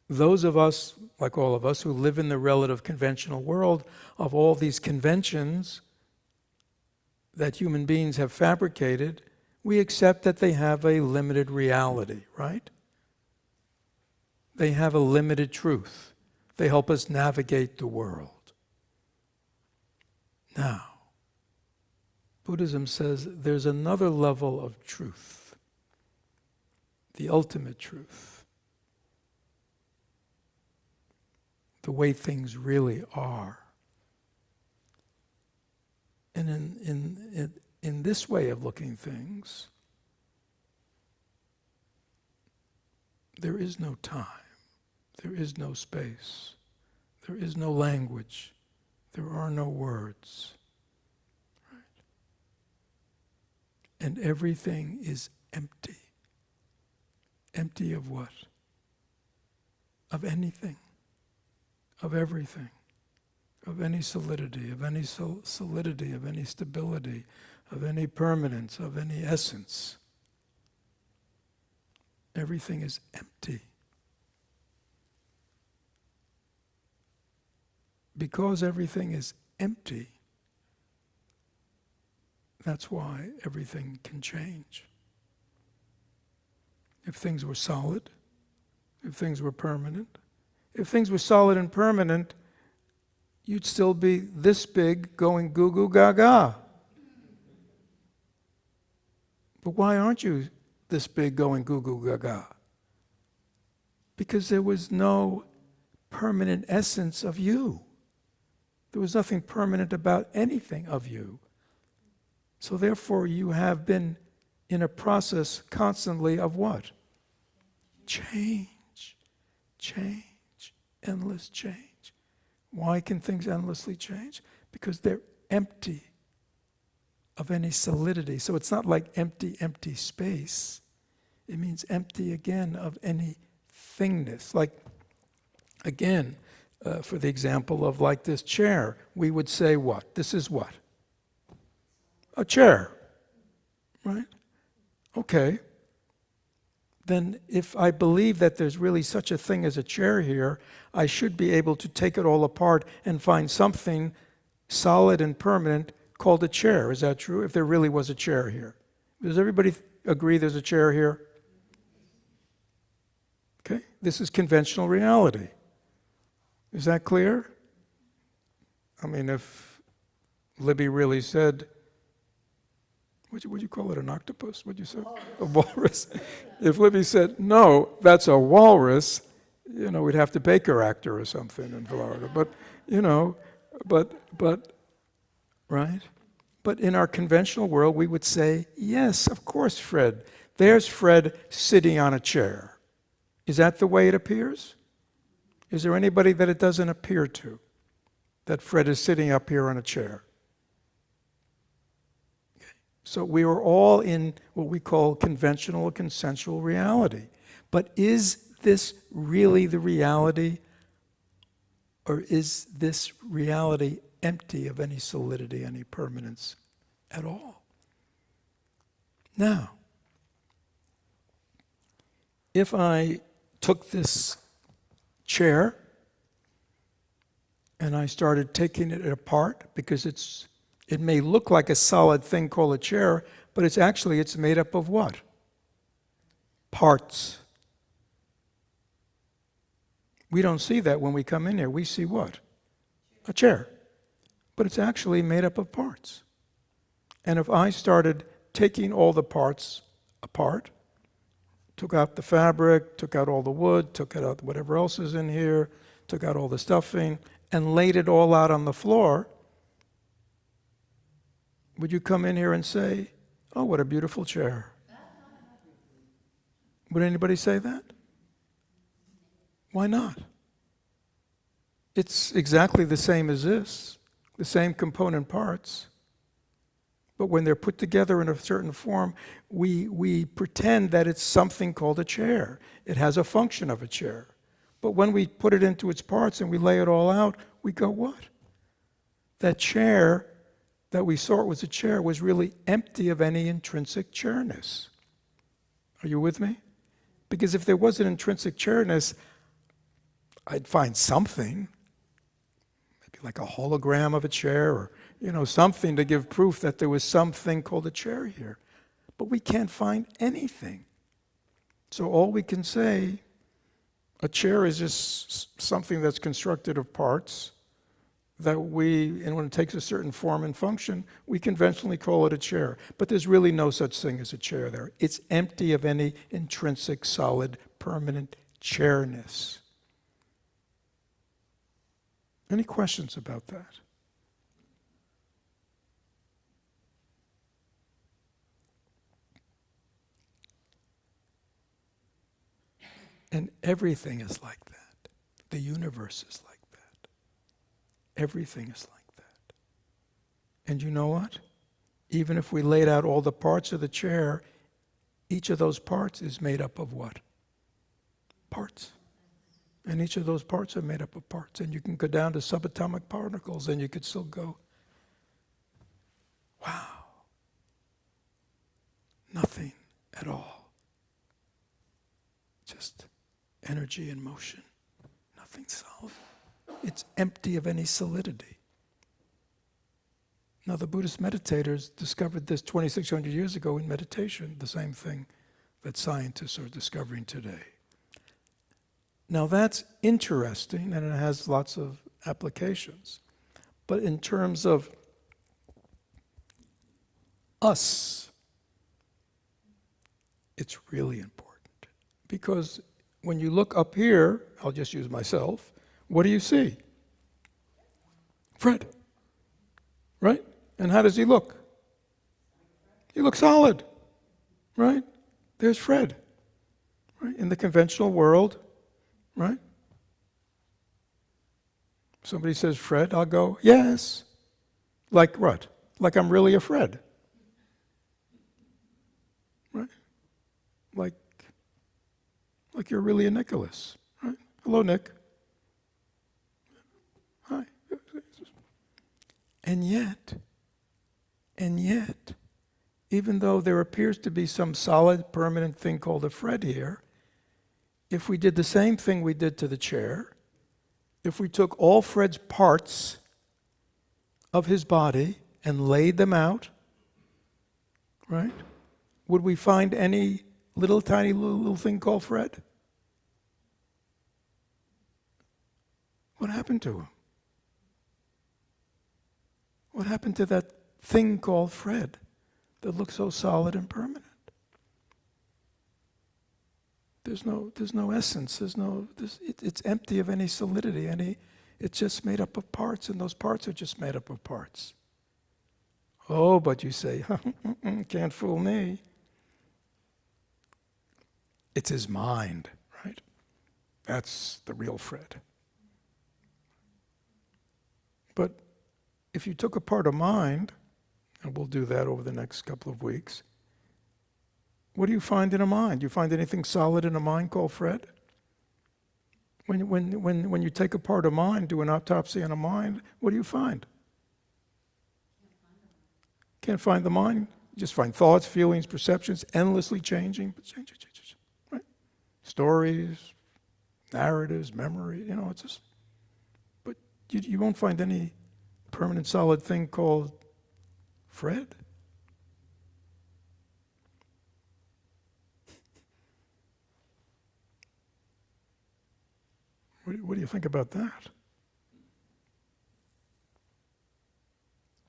those of us, like all of us, who live in the relative conventional world of all these conventions that human beings have fabricated, we accept that they have a limited reality, right? They have a limited truth. They help us navigate the world. Now, Buddhism says there's another level of truth, the ultimate truth, the way things really are. And in this way of looking things, there is no time, there is no space, there is no language, there are no words. Right? And everything is empty. Empty of what? Of anything, of everything, of any solidity, of any of any stability, of any permanence, of any essence. Everything is empty. Because everything is empty, that's why everything can change. If things were solid, if things were permanent, if things were solid and permanent, you'd still be this big going goo goo gaga. But why aren't you this big going goo goo gaga? Because there was no permanent essence of you. There was nothing permanent about anything of you. So therefore you have been in a process constantly of what? Change. Change. Endless change. Why can things endlessly change? Because they're empty of any solidity. So it's not like empty space. It means empty again of any thingness. Like, again, for the example of like this chair, we would say what? This is what? A chair, right? Okay. Then if I believe that there's really such a thing as a chair here, I should be able to take it all apart and find something solid and permanent called a chair. Is that true? If there really was a chair here. Does everybody agree there's a chair here? Okay. This is conventional reality. Is that clear? I mean, if Libby really said, Would you call it an octopus? What'd you say? A walrus. If Libby said, no, that's a walrus, we'd have to Baker act her or something in Florida. But, right? But in our conventional world, we would say, yes, of course, Fred. There's Fred sitting on a chair. Is that the way it appears? Is there anybody that it doesn't appear to? That Fred is sitting up here on a chair? Okay. So we are all in what we call conventional or consensual reality. But is this really the reality? Or is this reality empty of any solidity, any permanence at all? Now, if I took this chair and I started taking it apart, because it may look like a solid thing called a chair, but it's made up of what? Parts. We don't see that when we come in here. We see what? A chair. But it's actually made up of parts. And if I started taking all the parts apart, took out the fabric, took out all the wood, took out whatever else is in here, took out all the stuffing, and laid it all out on the floor, would you come in here and say, oh, what a beautiful chair? Would anybody say that? Why not? It's exactly the same as this, the same component parts. But when they're put together in a certain form, we pretend that it's something called a chair. It has a function of a chair. But when we put it into its parts and we lay it all out, we go, what? That chair that we saw it was a chair was really empty of any intrinsic chairness. Are you with me? Because if there was an intrinsic chairness, I'd find something, maybe like a hologram of a chair or something to give proof that there was something called a chair here. But we can't find anything. So all we can say, a chair is just something that's constructed of parts that and when it takes a certain form and function, we conventionally call it a chair. But there's really no such thing as a chair there. It's empty of any intrinsic, solid, permanent chairness. Any questions about that? And everything is like that. The universe is like that. Everything is like that. And you know what? Even if we laid out all the parts of the chair, each of those parts is made up of what? Parts. And each of those parts are made up of parts. And you can go down to subatomic particles and you could still go, wow, nothing at all. Just energy and motion, nothing solid. It's empty of any solidity. Now the Buddhist meditators discovered this 2,600 years ago in meditation, the same thing that scientists are discovering today. Now that's interesting and it has lots of applications. But in terms of us, it's really important. Because when you look up here, I'll just use myself, what do you see? Fred. Right? And how does he look? He looks solid. Right? There's Fred. Right? In the conventional world, right? Somebody says Fred, I'll go, yes. Like what? Like I'm really a Fred. Right? Like you're really a Nicholas. Right? Hello, Nick. Hi. And yet, even though there appears to be some solid, permanent thing called a Fred here, if we did the same thing we did to the chair, if we took all Fred's parts of his body and laid them out, right, would we find any tiny little thing called Fred? What happened to him? What happened to that thing called Fred that looks so solid and permanent. There's no essence. It's empty of any solidity. It's just made up of parts, and those parts are just made up of parts. Oh, but you say, can't fool me. It's his mind, right? That's the real Fred. But if you took apart a mind, and we'll do that over the next couple of weeks, what do you find in a mind? Do you find anything solid in a mind called Fred? When you take apart a mind, do an autopsy on a mind, what do you find? Can't find the mind. You just find thoughts, feelings, perceptions, endlessly changing. Right? Stories, narratives, memory, it's just... But you won't find any permanent solid thing called Fred. What do you think about that?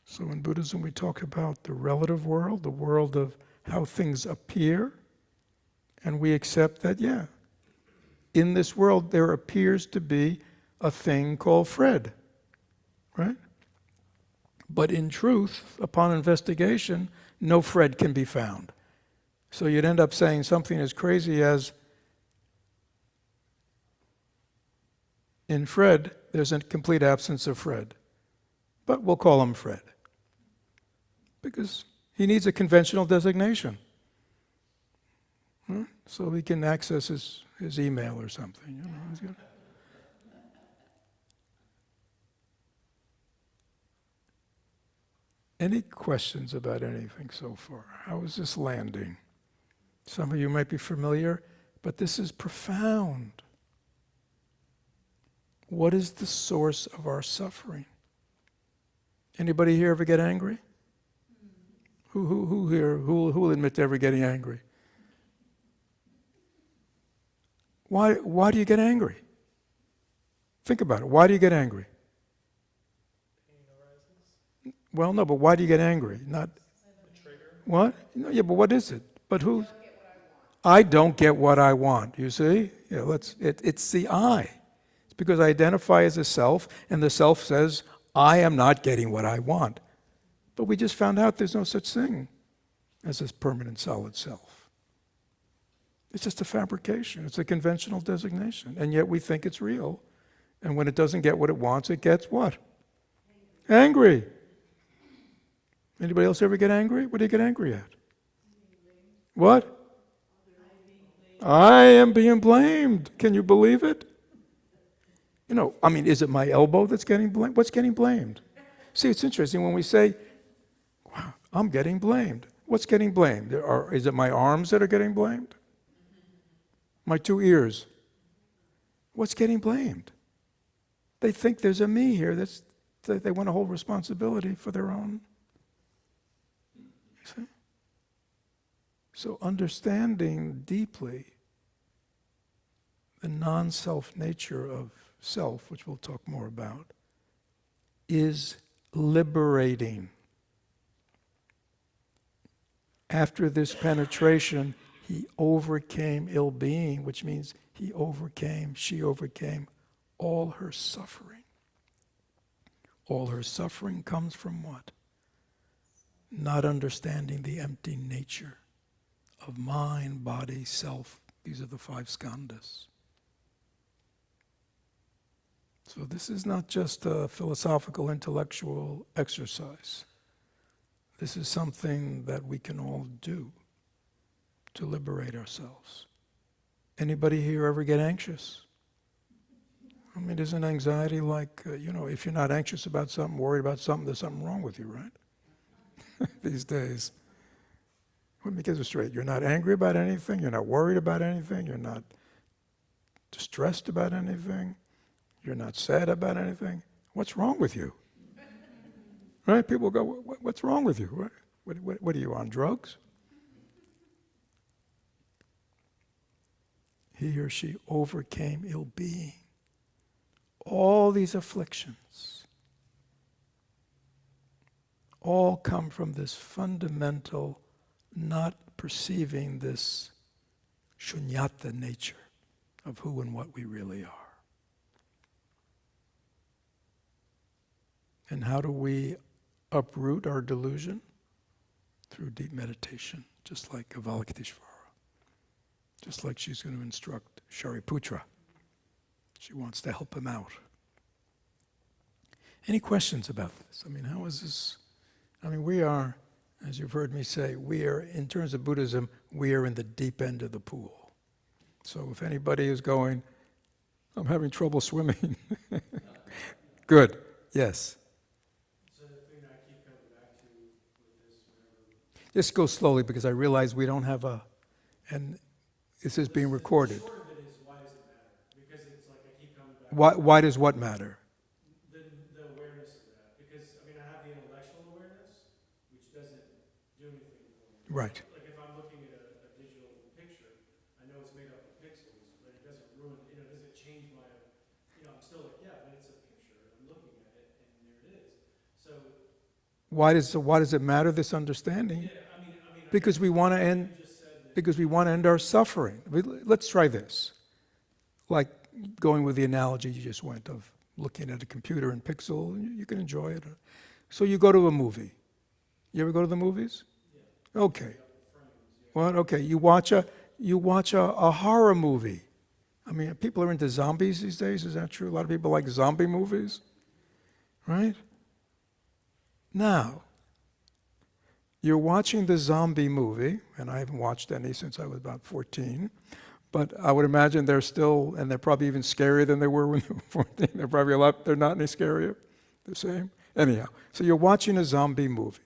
So in Buddhism we talk about the relative world, the world of how things appear, and we accept that, in this world there appears to be a thing called Fred, right? But in truth, upon investigation, no Fred can be found. So you'd end up saying something as crazy as, in Fred, there's a complete absence of Fred. But we'll call him Fred. Because he needs a conventional designation. So he can access his email or something. He's got... Any questions about anything so far? How is this landing? Some of you might be familiar, but this is profound. What is the source of our suffering? Anybody here ever get angry? Who here, who will admit to ever getting angry? Why do you get angry? Think about it. Why do you get angry? Pain arises. Well, no, but why do you get angry? Not The trigger. what? No, yeah, but what is it? But who? I don't get what I want. You see? Yeah, it's the I. It's because I identify as a self, and the self says, I am not getting what I want. But we just found out there's no such thing as this permanent solid self. It's just a fabrication. It's a conventional designation. And yet we think it's real. And when it doesn't get what it wants, it gets what? Angry. Anybody else ever get angry? What do you get angry at? What? I am being blamed. Can you believe it? Is it my elbow that's getting blamed? What's getting blamed? See, it's interesting when we say, wow, I'm getting blamed. What's getting blamed? Is it my arms that are getting blamed? My 2 ears? What's getting blamed? They think there's a me here. They want to hold responsibility for their own. You see? So understanding deeply the non-self nature of self, which we'll talk more about, is liberating. After this penetration, he overcame ill-being, which means she overcame all her suffering. All her suffering comes from what? Not understanding the empty nature of mind, body, self. These are the 5 skandas. So this is not just a philosophical, intellectual exercise. This is something that we can all do to liberate ourselves. Anybody here ever get anxious? Isn't anxiety like, if you're not anxious about something, worried about something, there's something wrong with you, right? These days. Let me get this straight. You're not angry about anything, you're not worried about anything, you're not distressed about anything, you're not sad about anything. What's wrong with you? Right? People go, what's wrong with you? What are you, on drugs? He or she overcame ill-being. All these afflictions all come from this fundamental not perceiving this shunyata nature of who and what we really are. And how do we uproot our delusion? Through deep meditation, just like Avalokiteshvara. Just like she's going to instruct Shariputra. She wants to help him out. Any questions about this? I mean, how is this? I mean, we are, as you've heard me say, we are, in terms of Buddhism, we are in the deep end of the pool. So if anybody is going, I'm having trouble swimming. Good. Yes. So the thing I keep coming back to with this, whenever... Just go slowly because I realize we don't have and this is being recorded. The short of it is, why does it matter? Because it's like I keep coming back. Why does what matter? The awareness of that. Because, I mean, I have the intellectual awareness, which doesn't do anything for me. Right. Like if I'm looking at a digital picture, I know it's made up of pixels, but it doesn't ruin, doesn't change my, I'm still like, yeah, but it's a picture. I'm looking at it, and there it is. So why does it matter, this understanding? yeah, Because we want to end. Because we want to end our suffering. Let's try this. Like going with the analogy you just went of looking at a computer and pixel, you can enjoy it. So you go to a movie. You ever go to the movies? Yeah. Okay. Well, okay. You watch a horror movie. I mean, people are into zombies these days. Is that true? A lot of people like zombie movies, right? Now, you're watching the zombie movie, and I haven't watched any since I was about 14, but I would imagine they're still, and they're probably even scarier than they were when they were 14. They're probably they're not any scarier, the same. Anyhow, so you're watching a zombie movie.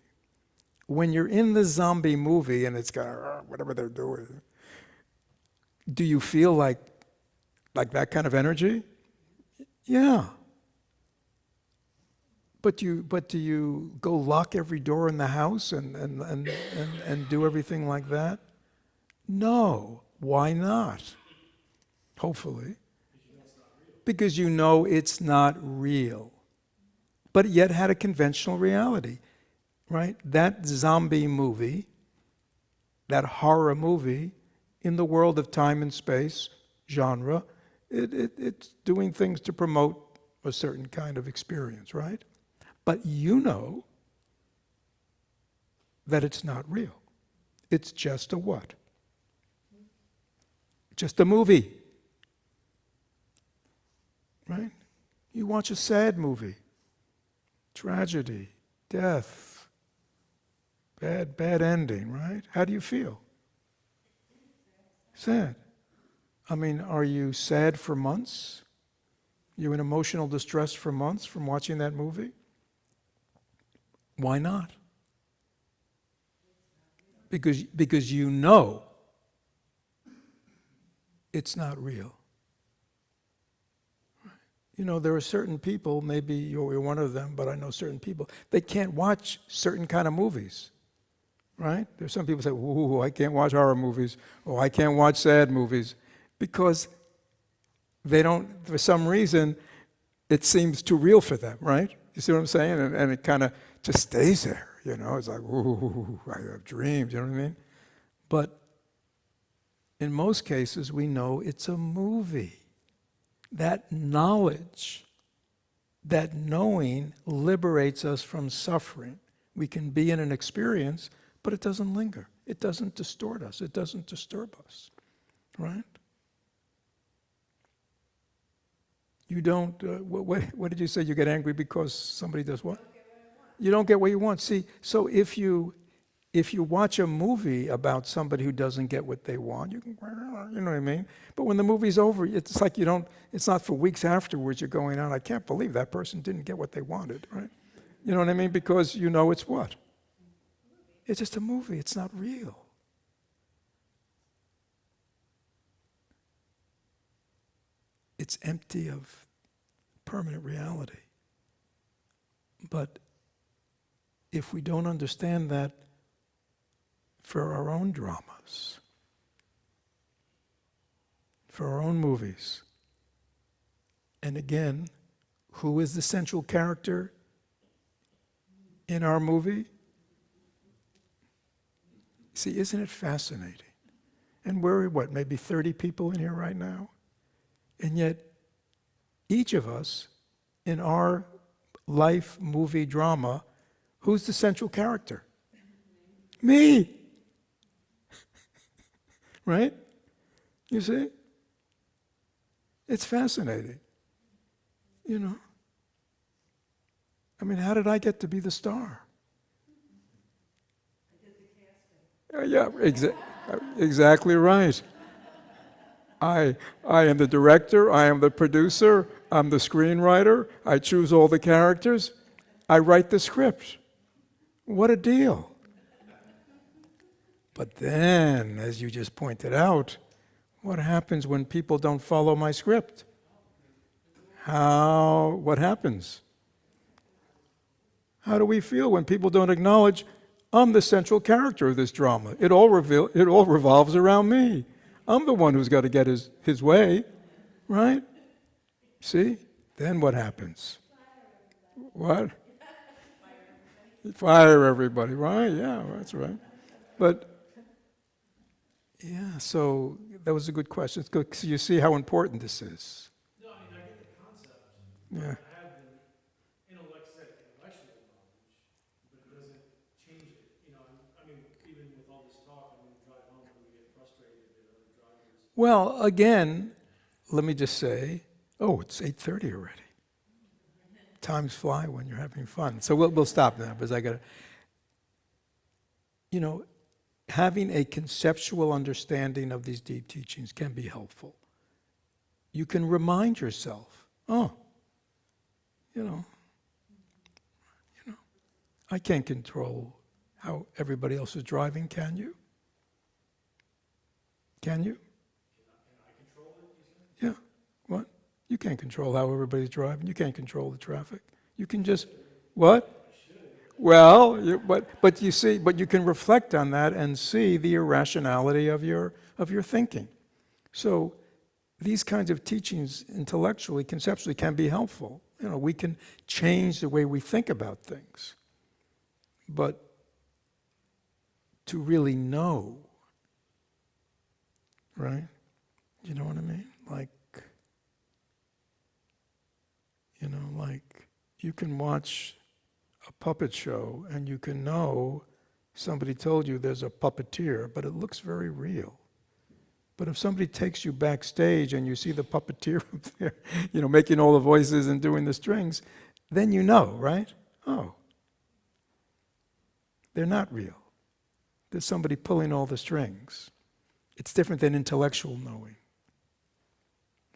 When you're in the zombie movie and it's got whatever they're doing, do you feel like that kind of energy? Yeah. But do you go lock every door in the house and do everything like that? No. Why not? Hopefully. Because you know it's not real. But it yet had a conventional reality. Right? That zombie movie, that horror movie, in the world of time and space genre, it's doing things to promote a certain kind of experience, right? But you know that it's not real. It's just a what? Just a movie. Right? You watch a sad movie. Tragedy, death, bad ending, right? How do you feel? Sad. I mean, are you sad for months? You in emotional distress for months from watching that movie? Why not? Because you know it's not real. There are certain people, maybe you're one of them, but I know certain people, they can't watch certain kind of movies, right? There's some people say, ooh, I can't watch horror movies, or I can't watch sad movies, because they don't, for some reason, it seems too real for them, right? You see what I'm saying? And it kind of just stays there, It's like, ooh, I have dreams, you know what I mean? But in most cases, we know it's a movie. That knowledge, that knowing liberates us from suffering. We can be in an experience, but it doesn't linger. It doesn't distort us. It doesn't disturb us, right? You don't, what did you say? You get angry because somebody does what? You don't get what you want. See, so if you watch a movie about somebody who doesn't get what they want, you know what I mean? But when the movie's over, it's like it's not for weeks afterwards you're going on, I can't believe that person didn't get what they wanted, right? You know what I mean? Because you know it's what? It's just a movie. It's not real. It's empty of permanent reality. But if we don't understand that for our own dramas, for our own movies, and again, who is the central character in our movie? See, isn't it fascinating? And we're, what, maybe 30 people in here right now? And yet, each of us, in our life movie drama, who's the central character? Me! Right? You see? It's fascinating. You know? I mean, how did I get to be the star? Yeah, exactly right. I am the director, I am the producer, I'm the screenwriter, I choose all the characters, I write the script. What a deal. But then, as you just pointed out, what happens when people don't follow my script? What happens? How do we feel when people don't acknowledge I'm the central character of this drama? It all revolves around me. I'm the one who's got to get his way, right? See? Then what happens? What? Fire everybody, right? Yeah, that's right. But, yeah, so that was a good question. It's good, so you see how important this is. No, I mean, I get the concept. Yeah. I have the intellectual knowledge, but it doesn't change it. You know, I mean, even with all this talk, I mean, we drive home and we get frustrated at other drivers. Well, again, let me just say, it's 8:30 already. Times fly when you're having fun. So we'll stop now because I got to, having a conceptual understanding of these deep teachings can be helpful. You can remind yourself, I can't control how everybody else is driving, can you? Can you? Can I control it, you said? Yeah. What? You can't control how everybody's driving. You can't control the traffic. You can just, what? Well, but you see, but you can reflect on that and see the irrationality of your thinking. So these kinds of teachings intellectually, conceptually can be helpful. We can change the way we think about things. But to really know, right? You know what I mean? Like you can watch a puppet show and you can know somebody told you there's a puppeteer, but it looks very real. But if somebody takes you backstage and you see the puppeteer up there, making all the voices and doing the strings, then you know, right? Oh, they're not real. There's somebody pulling all the strings. It's different than intellectual knowing,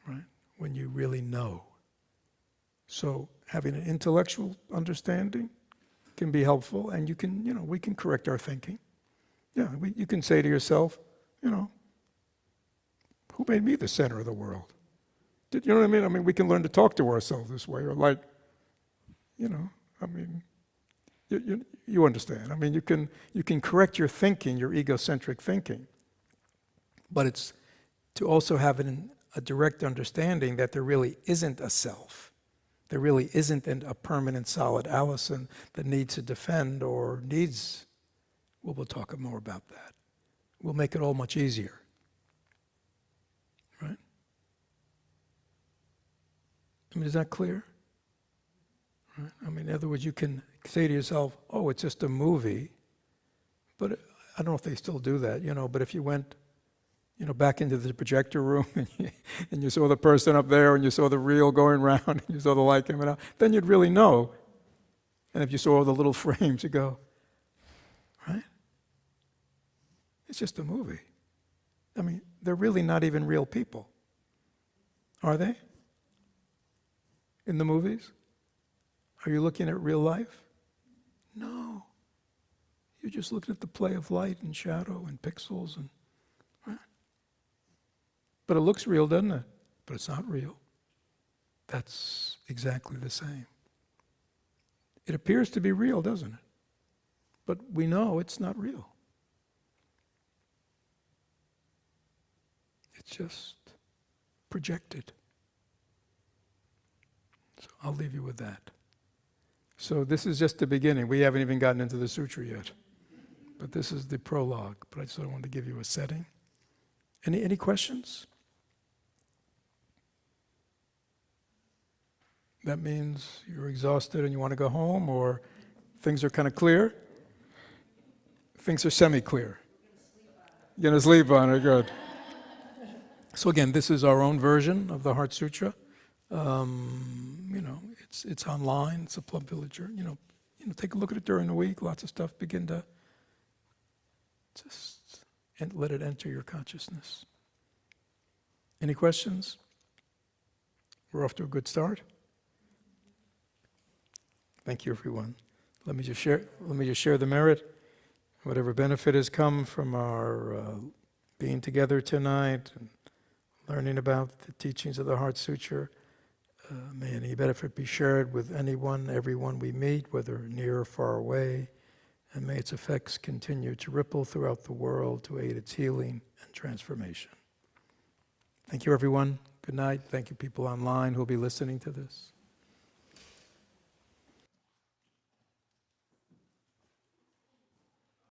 right? When you really know. So having an intellectual understanding can be helpful, and you can, we can correct our thinking. Yeah, you can say to yourself, who made me the center of the world? You know what I mean? I mean, we can learn to talk to ourselves this way, or you understand. I mean, you can correct your thinking, your egocentric thinking, but it's to also have a direct understanding that there really isn't a self. There really isn't a permanent solid Allison that needs to defend or needs, we'll talk more about that. We'll make it all much easier. Right? I mean, is that clear? Right? I mean, in other words, you can say to yourself, it's just a movie, but I don't know if they still do that, but if you went, back into the projector room and you saw the person up there and you saw the reel going around and you saw the light coming out, then you'd really know. And if you saw all the little frames, you go, right? It's just a movie. I mean, they're really not even real people. Are they? In the movies? Are you looking at real life? No. You're just looking at the play of light and shadow and pixels and but it looks real, doesn't it? But it's not real. That's exactly the same. It appears to be real, doesn't it? But we know it's not real. It's just projected. So I'll leave you with that. So this is just the beginning. We haven't even gotten into the sutra yet. but this is the prologue. But I just sort of wanted to give you a setting. Any questions? That means you're exhausted and you want to go home, or things are kind of clear? Things are semi-clear. You're going to sleep on it, good. So again, this is our own version of the Heart Sutra. It's online. It's a Plum Villager. Take a look at it during the week. Lots of stuff. Begin to just let it enter your consciousness. Any questions? We're off to a good start. Thank you, everyone. Let me just share the merit. Whatever benefit has come from our being together tonight and learning about the teachings of the Heart Sutra, may any benefit be shared with anyone, everyone we meet, whether near or far away, and may its effects continue to ripple throughout the world to aid its healing and transformation. Thank you, everyone. Good night. Thank you, people online who will be listening to this.